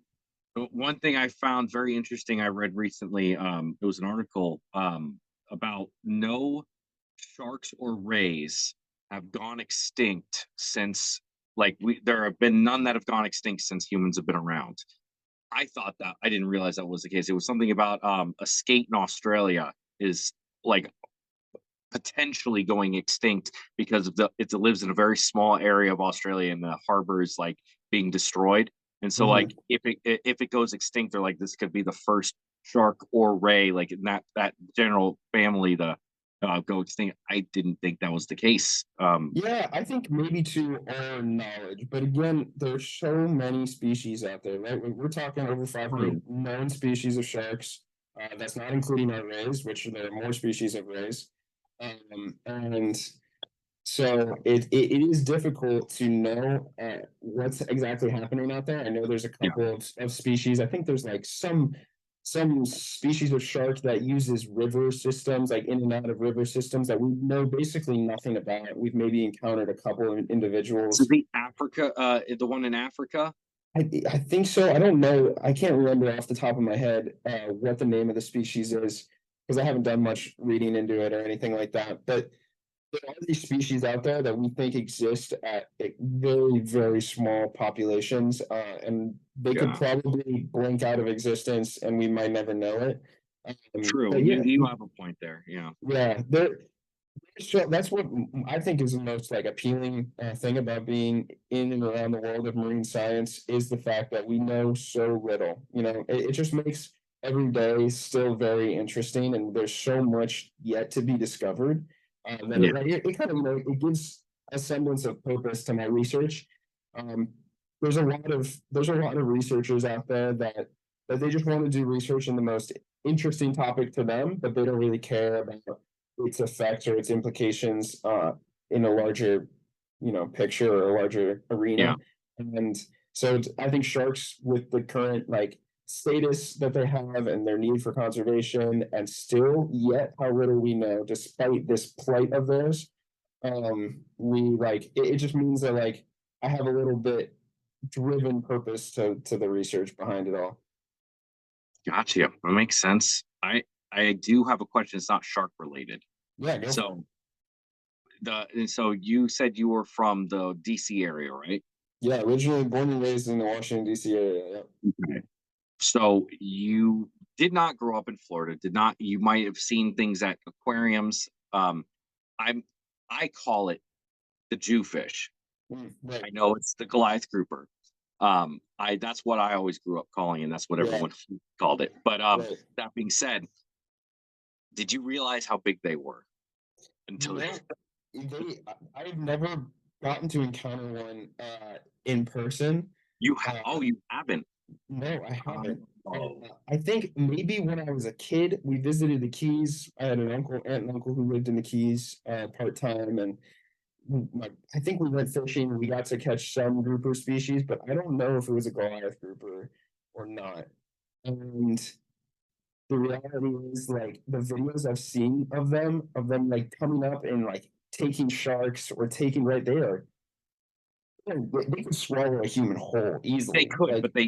One thing I found very interesting I read recently, it was an article about no sharks or rays have gone extinct since, like, there have been none that have gone extinct since humans have been around. I thought that, I didn't realize that was the case. It was something about a skate in Australia is, like, potentially going extinct because of it lives in a very small area of Australia and the harbor is like being destroyed. And so, like, Mhm. if it goes extinct, they're like, this could be the first shark or ray, like in that general family, to go extinct. I didn't think that was the case. Yeah, I think maybe to our knowledge, but again, there's so many species out there, right? We're talking over 500 True. known species of sharks. That's not including our rays, which there are more species of rays. And so it is difficult to know what's exactly happening out there. I know there's a Yeah. couple of species. I think there's like some species of shark that uses river systems, like in and out of river systems that we know basically nothing about. We've maybe encountered a couple of So individuals. the Africa, the one in Africa. I think so. I don't know. I can't remember off the top of my head what the name of the species is because I haven't done much reading into it or anything like that. But there are these species out there that we think exist at very, very small populations, and they could Yeah. probably blink out of existence, and we might never know it. True. But You have a point there. Yeah. yeah, so that's what I think is the most like appealing thing about being in and around the world of marine science is the fact that we know so little. It just makes every day still very interesting, and there's so much yet to be discovered. That Yeah. it kind of it gives a semblance of purpose to my research. Um, there's a lot of researchers out there that they just want to do research in the most interesting topic to them, but they don't really care about its effects or its implications in a larger, picture or a larger Yeah. arena. And so I think sharks, with the current like status that they have and their need for conservation, and still yet how little we know, despite this plight of theirs, we like it just means that like I have a little bit driven purpose to the research behind it all. Gotcha. That makes sense. I do have a question. It's not shark related. Yeah, go for it. So so you said you were from the DC area, right? Yeah, originally born and raised in the Washington D.C. area. Yeah. Okay. So you did not grow up in Florida. Did not. You might have seen things at aquariums. I'm. I call it the Jewfish. Right. I know it's the Goliath grouper. I That's what I always grew up calling, and that's what Yeah. everyone called it. But Right. that being said, did you realize how big they were You until know, I've never gotten to encounter one in person. you have? Uh, Oh, you haven't. no, I haven't. Oh, I think maybe when I was a kid, we visited the Keys. I had an aunt and uncle who lived in the Keys part time, and I think we went fishing. We got to catch some grouper species, but I don't know if it was a Goliath grouper or not. And the reality is like the videos I've seen of them like coming up and like taking sharks or taking right there, they can swallow a human whole they easily. could, Like, but they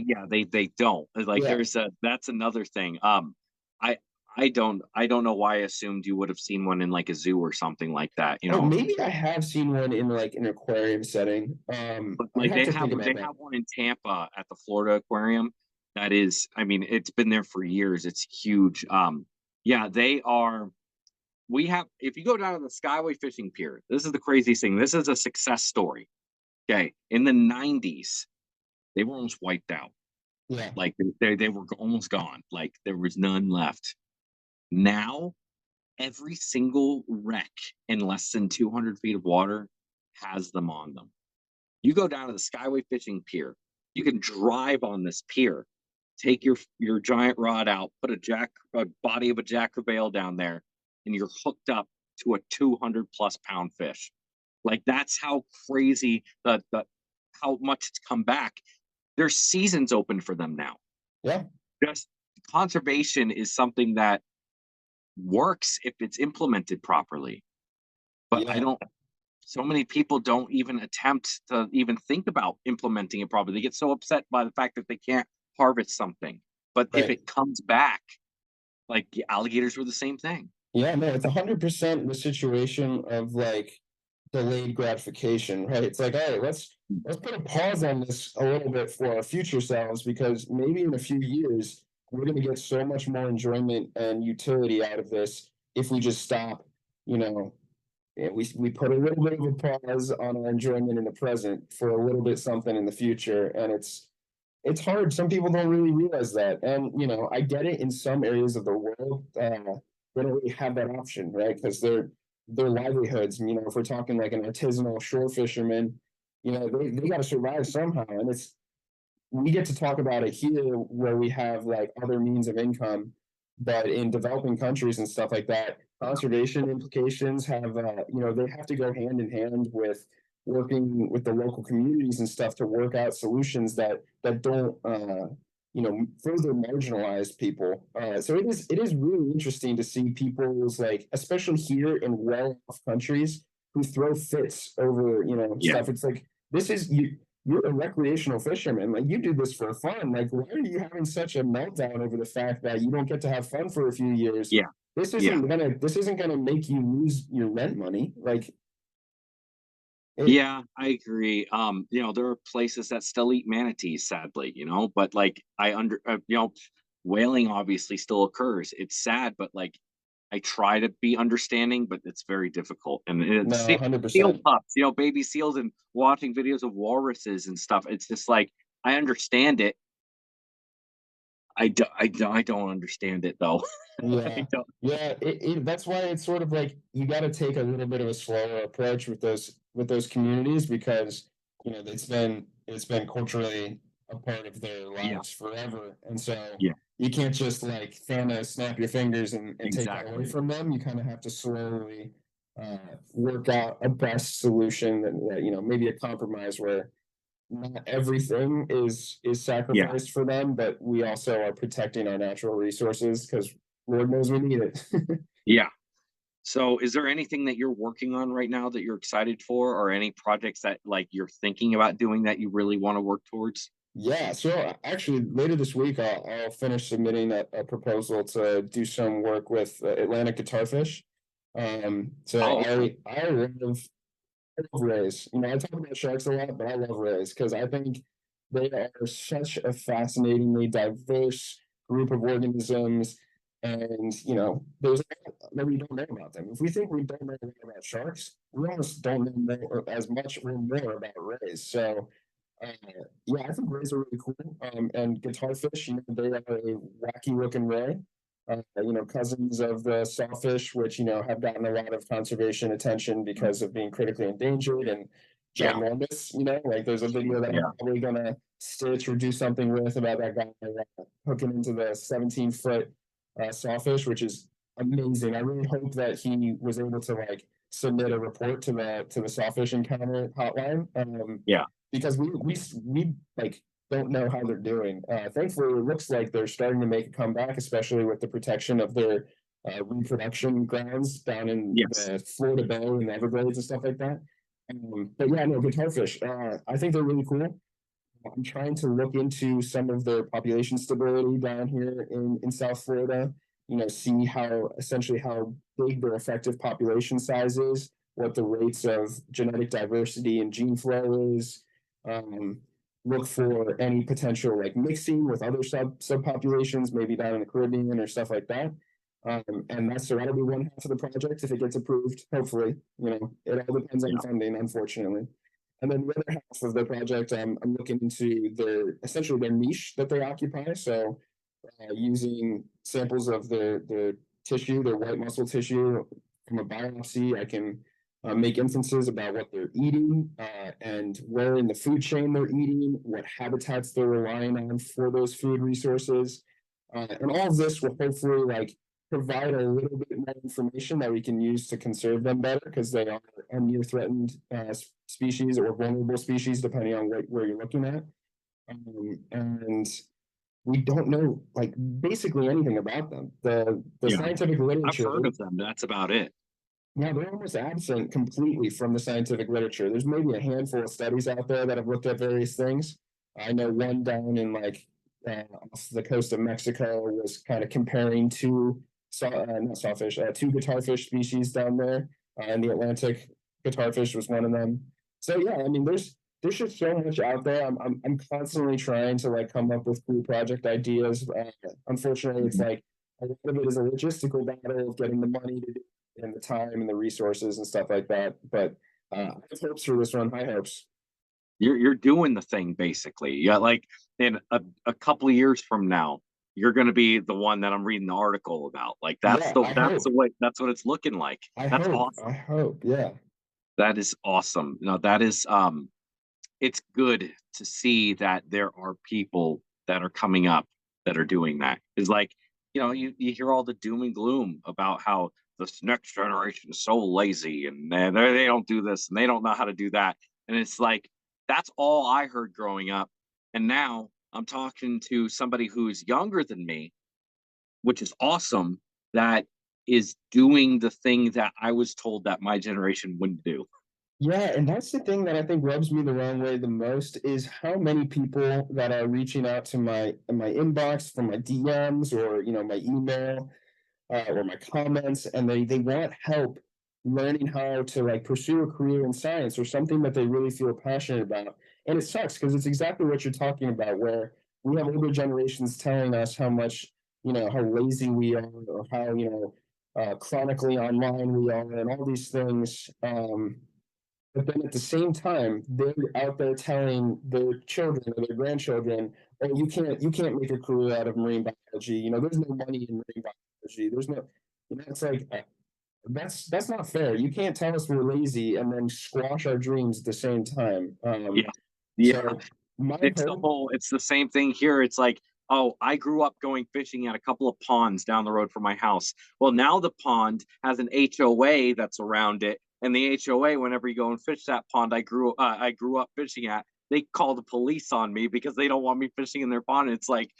don't. Like, yeah. there's a that's another thing. I I don't know why I assumed you would have seen one in like a zoo or something like that. Oh, maybe I have seen one in like an aquarium setting. But I would like have to think they about that. have one in Tampa at the Florida Aquarium. That is, I mean, it's been there for years. It's huge. Yeah, they are. We have, if you go down to the Skyway fishing pier, this is the craziest thing. This is a success story. Okay, in the '90s, they were almost wiped out. Yeah. Like, they were almost gone. Like, there was none left. Now, every single wreck in less than 200 feet of water has them on them. You go down to the Skyway fishing pier. You can drive on this pier, take your giant rod out, put a body of a jack crevalle down there, and you're hooked up to a 200+ pound fish. Like, that's how crazy the how much it's come back. There's seasons open for them now. Yeah. Just conservation is something that works if it's implemented properly. But I Yeah, don't so many people don't even attempt to even think about implementing it properly. They get so upset by the fact that they can't harvest something. But if right. it comes back, like the alligators were the same thing. Yeah, no, it's 100% the situation of like delayed gratification, right? It's like, all right, let's put a pause on this a little bit for our future selves because maybe in a few years we're going to get so much more enjoyment and utility out of this if we just stop, you know, and we put a little bit of a pause on our enjoyment in the present for a little bit something in the future, and it's hard. Some people don't really realize that. And, I get it in some areas of the world. They don't really have that option, right? Because their livelihoods, if we're talking like an artisanal shore fisherman, they got to survive somehow. And we get to talk about it here where we have like other means of income, but in developing countries and stuff like that, conservation implications have, they have to go hand in hand with working with the local communities and stuff to work out solutions that don't, further marginalize people. So it is really interesting to see people's like, especially here in well-off countries, who throw fits over, Yeah. stuff. It's like this is you you're a recreational fisherman. Like you do this for fun. Like, why are you having such a meltdown over the fact that you don't get to have fun for a few years? Yeah. Yeah. This isn't gonna make you lose your rent money. Like it Yeah, I agree. There are places that still eat manatees, sadly, but like whaling obviously still occurs. It's sad, but like I try to be understanding, but it's very difficult. And no, seal 100%. pups, baby seals, and watching videos of walruses and stuff. It's just like I understand it. I don't understand it though. I Yeah. don't. Yeah, that's why it's sort of like you got to take a little bit of a slower approach with those communities because it's been culturally a part of their Yeah. lives forever, and so Yeah. you can't just like Thanos snap your fingers and take that away Exactly. from them. You kind of have to slowly work out a best solution that maybe a compromise where not everything is Yeah. sacrificed for them, but we also are protecting our natural resources because Lord knows we need it. Yeah. So, is there anything that you're working on right now that you're excited for, or any projects that like you're thinking about doing that you really want to work towards? Yeah, so actually later this week I'll finish submitting a proposal to do some work with Atlantic guitarfish. So Oh, okay. I love rays. I talk about sharks a lot, but I love rays because I think they are such a fascinatingly diverse group of organisms. And, there's a lot that we don't know about them. If we think we don't know a lot about sharks, we almost don't know as much or more about rays. So, uh, yeah, I think rays are really cool. And guitarfish, they are a wacky looking ray. Cousins of the sawfish, which have gotten a lot of conservation attention Mm. because of being critically endangered and Yeah. ginormous. Like there's a video that I'm Yeah. probably gonna stitch or do something with about that guy hooking into the 17-foot sawfish, which is amazing. I really hope that he was able to like submit a report to the sawfish encounter hotline. Yeah. Because we like don't know how they're doing. Thankfully, it looks like they're starting to make a comeback, especially with the protection of their reproduction grounds down in Yes. the Florida Bay and the Everglades and stuff like that. But yeah, no, guitarfish. I think they're really cool. I'm trying to look into some of their population stability down here in South Florida. See how essentially how big their effective population size is, what the rates of genetic diversity and gene flow is. Um, Look for any potential like mixing with other subpopulations, maybe down in the Caribbean or stuff like that. And that'll be one half of the project if it gets approved. Hopefully, it all depends on Yeah. funding, unfortunately. And then the other half of the project, I'm looking into essentially their niche that they occupy. So, using samples of the tissue, their white muscle tissue from a biopsy, I can make inferences about what they're eating and where in the food chain they're eating, what habitats they're relying on for those food resources, and all of this will hopefully like provide a little bit more information that we can use to conserve them better because they are a near threatened species or vulnerable species, depending on where you're looking at. And we don't know like basically anything about them. The Yeah, scientific I've literature, heard of them. That's about it. yeah, they're almost absent completely from the scientific literature. There's maybe a handful of studies out there that have looked at various things. I know one down in like off the coast of Mexico was kind of comparing two not sawfish, two guitarfish species down there in the Atlantic. Guitarfish was one of them. So yeah, I mean, there's just so much out there. I'm constantly trying to like come up with cool project ideas. Unfortunately, it's Mhm. like a lot of it is a logistical battle of getting the money to do and the time and the resources and stuff like that. But I have hopes for this one. High hopes. You're doing the thing basically. Yeah, like in a couple of years from now, you're going to be the one that I'm reading the article about. Like Yeah, I that's the hope. way that's what it's looking like. I That's hope. I awesome. hope. Yeah. That is awesome. You know, that is it's good to see that there are people that are coming up that are doing that. It's like, you hear all the doom and gloom about how this next generation is so lazy and they don't do this and they don't know how to do that. And it's like, that's all I heard growing up. And now I'm talking to somebody who's younger than me, which is awesome, that is doing the thing that I was told that my generation wouldn't do. Yeah, and that's the thing that I think rubs me the wrong way the most is how many people that are reaching out to my inbox from my DMs or my email or my comments, and they want help learning how to like pursue a career in science or something that they really feel passionate about. And it sucks because it's exactly what you're talking about, where we have older generations telling us how much how lazy we are or how chronically online we are and all these things. But then at the same time, they're out there telling their children or their grandchildren, "Oh, you can't make a career out of marine biology. There's no money in marine biology. There's no." It's like that's not fair. You can't tell us we're lazy and then squash our dreams at the same time. Yeah. Yeah. So my hope, It's the same thing here. It's like, oh, I grew up going fishing at a couple of ponds down the road from my house. Well, now the pond has an HOA that's around it, and the HOA, whenever you go and fish that pond I grew up fishing at, they call the police on me because they don't want me fishing in their pond. It's like,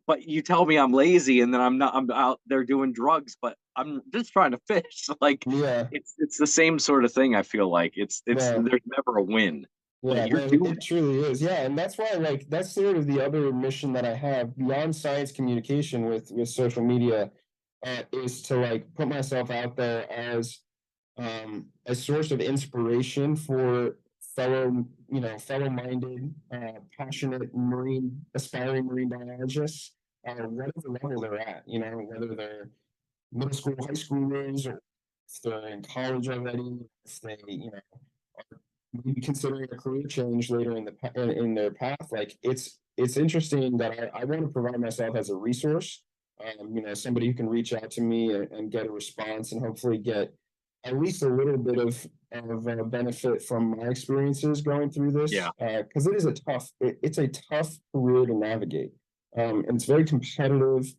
but you tell me I'm lazy and then I'm out there doing drugs, but I'm just trying to fish. Like yeah, it's the same sort of thing. I feel like it's no. there's never a win, but Yeah, you're no, doing it truly is. Yeah, and that's why, like, that's sort of the other mission that I have beyond science communication with social media, is to like put myself out there as a source of inspiration for fellow-minded, passionate aspiring marine biologists, whatever level they're at. Whether they're middle school, high schoolers, or if they're in college already, if they, are maybe considering a career change later in their path. Like it's interesting that I want to provide myself as a resource. Somebody who can reach out to me and get a response and hopefully get at least a little bit of benefit from my experiences going through this yeah. because it's a tough career to navigate, and it's very competitive,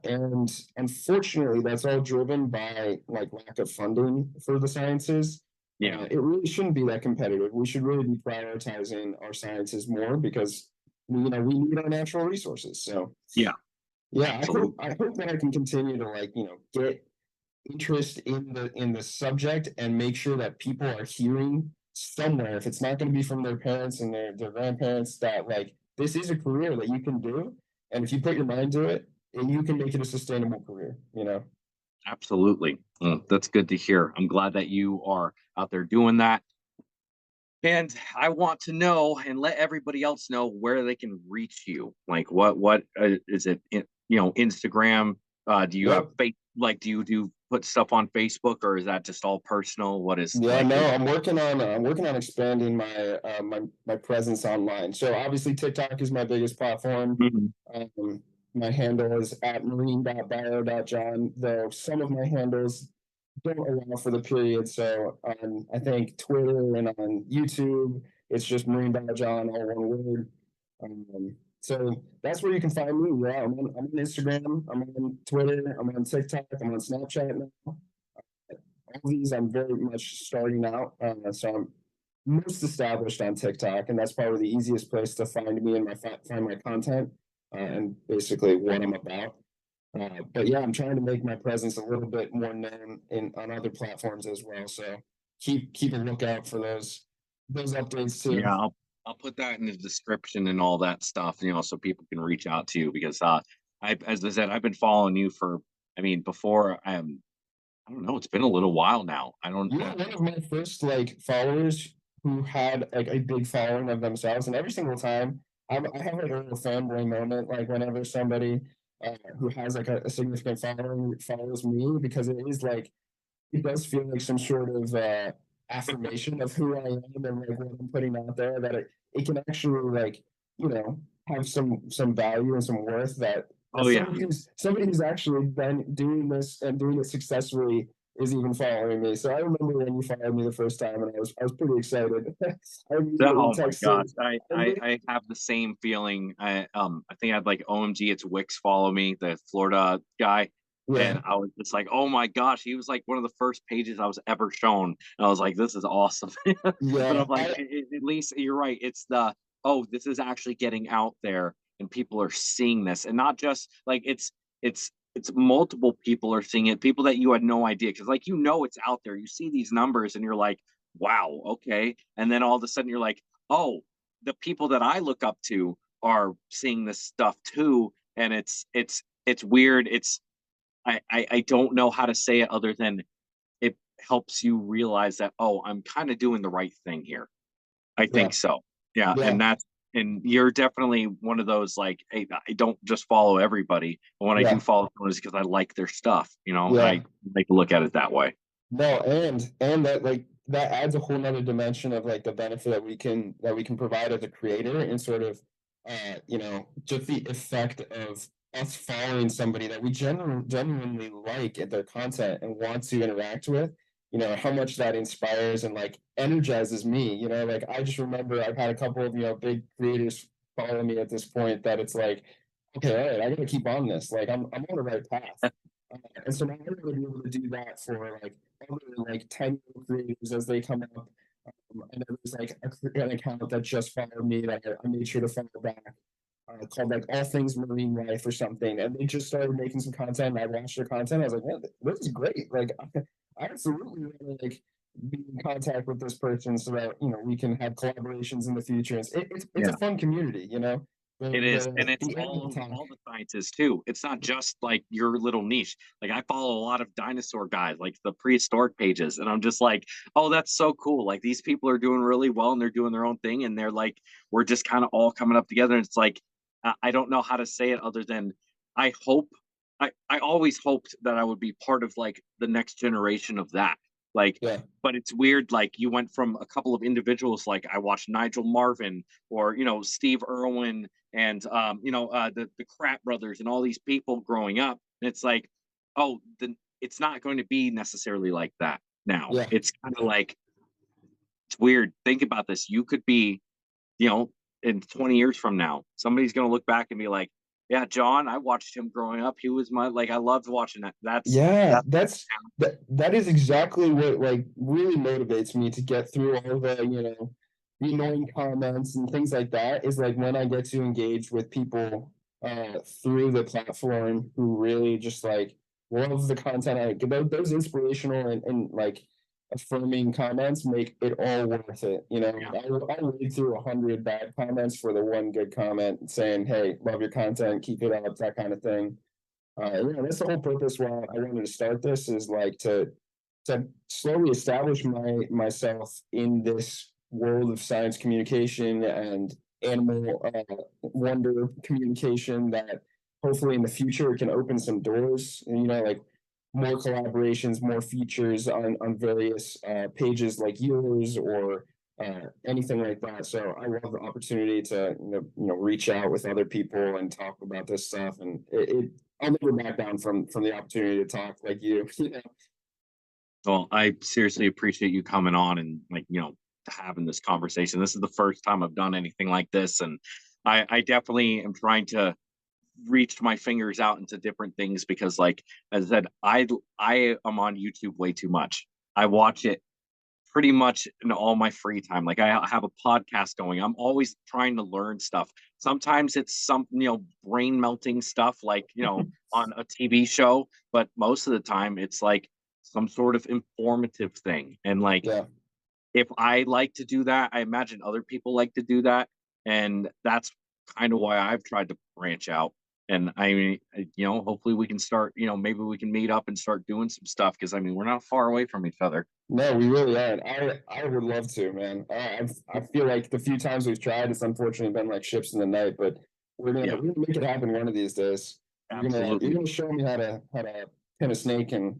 and unfortunately that's all driven by like lack of funding for the sciences. Yeah, It really shouldn't be that competitive. We should really be prioritizing our sciences more because we need our natural resources. So yeah, yeah, absolutely. I hope that I can continue to like get interest in the subject and make sure that people are hearing somewhere, if it's not going to be from their parents and their grandparents, that like this is a career that you can do, and if you put your mind to it, and you can make it a sustainable career. Absolutely. Well, that's good to hear. I'm glad that you are out there doing that. And I want to know and let everybody else know where they can reach you. Like what is it? Instagram. Do you have Yep. like do you put stuff on Facebook or is that just all personal? What is Yeah, like no, your I'm working on expanding my presence online. So obviously TikTok is my biggest platform. Mhm. My handle is at marine.bio.john, though some of my handles don't allow for the period. So on I think Twitter and on YouTube, it's just marine.john, all one word. So that's where you can find me. Yeah, I'm on Instagram, I'm on Twitter, I'm on TikTok, I'm on Snapchat now. All these I'm very much starting out, so I'm most established on TikTok, and that's probably the easiest place to find me and find my content. and basically what I'm about. But yeah, I'm trying to make my presence a little bit more known in on other platforms as well. So keep a lookout for those updates too. Yeah, I'll put that in the description and all that stuff, so people can reach out to you because as I said, I've been following you for, I mean, before I don't know, it's been a little while now. I don't You were one of my first like followers who had like a big following of themselves, and every single time I have like a little fanboy moment, like whenever somebody who has like a significant following follows me, because it is like it does feel like some sort of affirmation of who I am and like what I'm putting out there, that it can actually like, you know, have some value and some worth, that Oh yeah. somebody who's actually been doing this and doing it successfully is even following me. So I remember when you followed me the first time, and I was pretty excited. I immediately Oh my gosh. texted. I have the same feeling. I think I had like OMG, it's Wix follow me, the Florida guy. Yeah, And I was just like, oh my gosh, he was like one of the first pages I was ever shown. And I was like, this is awesome. But yeah, I'm like, at least you're right. It's this is actually getting out there and people are seeing this. And not just like it's multiple people are seeing it, people that you had no idea. Cause like it's out there. You see these numbers and you're like, wow, okay. And then all of a sudden you're like, oh, the people that I look up to are seeing this stuff too. And it's weird. I don't know how to say it other than it helps you realize that, oh, I'm kind of doing the right thing here. I yeah, think so. Yeah. yeah, And you're definitely one of those like, hey, I don't just follow everybody. But when I do yeah, follow someone, it's because I like their stuff, and I yeah. like to look at it that way. No, and that like that adds a whole nother dimension of like the benefit that we can provide as a creator, and sort of just the effect of us following somebody that we genuinely like at their content and want to interact with, how much that inspires and like energizes me. Like I just remember I've had a couple of big creators follow me at this point, that it's like, okay, all right, I gotta keep on this. Like I'm on the right path. And so now I'm going to be able to do that for like other like 10-year creators as they come up. I know there's like an account that just followed me that I made sure to follow back, called like All Things Marine Life or something. And they just started making some content. And I watched their content. I was like, man, this is great. Like, I absolutely want to like be in contact with this person so that we can have collaborations in the future. It's a Yeah. fun community, The It is, and it's the animal talk. all the scientists too. It's not just like your little niche. Like I follow a lot of dinosaur guys, like the prehistoric pages, and I'm just like, oh, that's so cool. Like these people are doing really well, and they're doing their own thing, and they're like, we're just kind of all coming up together. And it's like, I don't know how to say it other than I hope. I always hoped that I would be part of like the next generation of that. Like, Yeah, but it's weird. Like you went from a couple of individuals, like I watched Nigel Marvin or Steve Irwin and the Crap Brothers and all these people growing up. And it's like, oh, it's not going to be necessarily like that now. yeah, It's kind of like it's weird. Think about this. You could be, you know, in 20 years from now, somebody's going to look back and be like, yeah, John, I watched him growing up. He was my like I loved watching that. yeah. That's That is exactly what like really motivates me to get through all the annoying comments and things like that, is like when I get to engage with people through the platform who really just like love the content. Those inspirational and like affirming comments make it all worth it. yeah. I'll read through 100 bad comments for the one good comment saying, hey, love your content, keep it up, that kind of thing. Yeah, that's the whole purpose why I wanted to start this, is like to slowly establish myself in this world of science communication and animal wonder communication, that hopefully in the future it can open some doors, and like more collaborations, more features on various pages like yours, or anything like that. So I love the opportunity to reach out with other people and talk about this stuff, and I'll never back down from the opportunity to talk like you. Well, I seriously appreciate you coming on and like, having this conversation. This is the first time I've done anything like this. And I definitely am trying to reach my fingers out into different things because like as I said, I am on YouTube way too much. I watch it pretty much in all my free time. Like I have a podcast going. I'm always trying to learn stuff. Sometimes it's some, brain melting stuff like, on a TV show, but most of the time it's like some sort of informative thing. And like, Yeah. if I like to do that, I imagine other people like to do that. And that's kind of why I've tried to branch out. And I mean, hopefully we can start, maybe we can meet up and start doing some stuff because I mean, we're not far away from each other. No, we really aren't. I would love to, man. I feel like the few times we've tried, it's unfortunately been like ships in the night, but Yeah, we're gonna make it happen one of these days. You're absolutely. gonna show me how to pin a snake and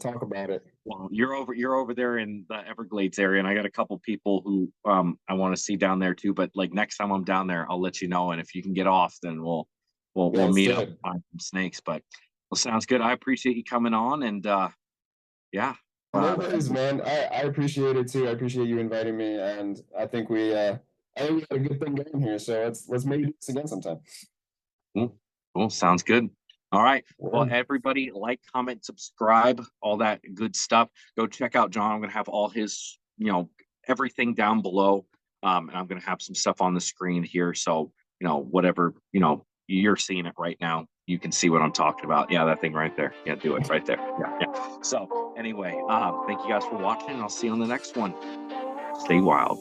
talk about it. Well, you're over there in the Everglades area, and I got a couple people who I want to see down there too. But like next time I'm down there, I'll let you know. And if you can get off, then Yeah, we'll let's meet do up it. and find some snakes. But well, sounds good. I appreciate you coming on, and yeah, No worries, man. I appreciate it too. I appreciate you inviting me, and I think we got a good thing going here. So let's maybe do this again sometime. cool. Sounds good. All right. Well, Word. everybody, like, comment, subscribe, all that good stuff. Go check out John. I'm gonna have all his, everything down below. And I'm gonna have some stuff on the screen here. So, whatever, you're seeing it right now. You can see what I'm talking about. Yeah, that thing right there. Yeah, do it right there. Yeah, yeah. So anyway, thank you guys for watching, and I'll see you on the next one. Stay wild.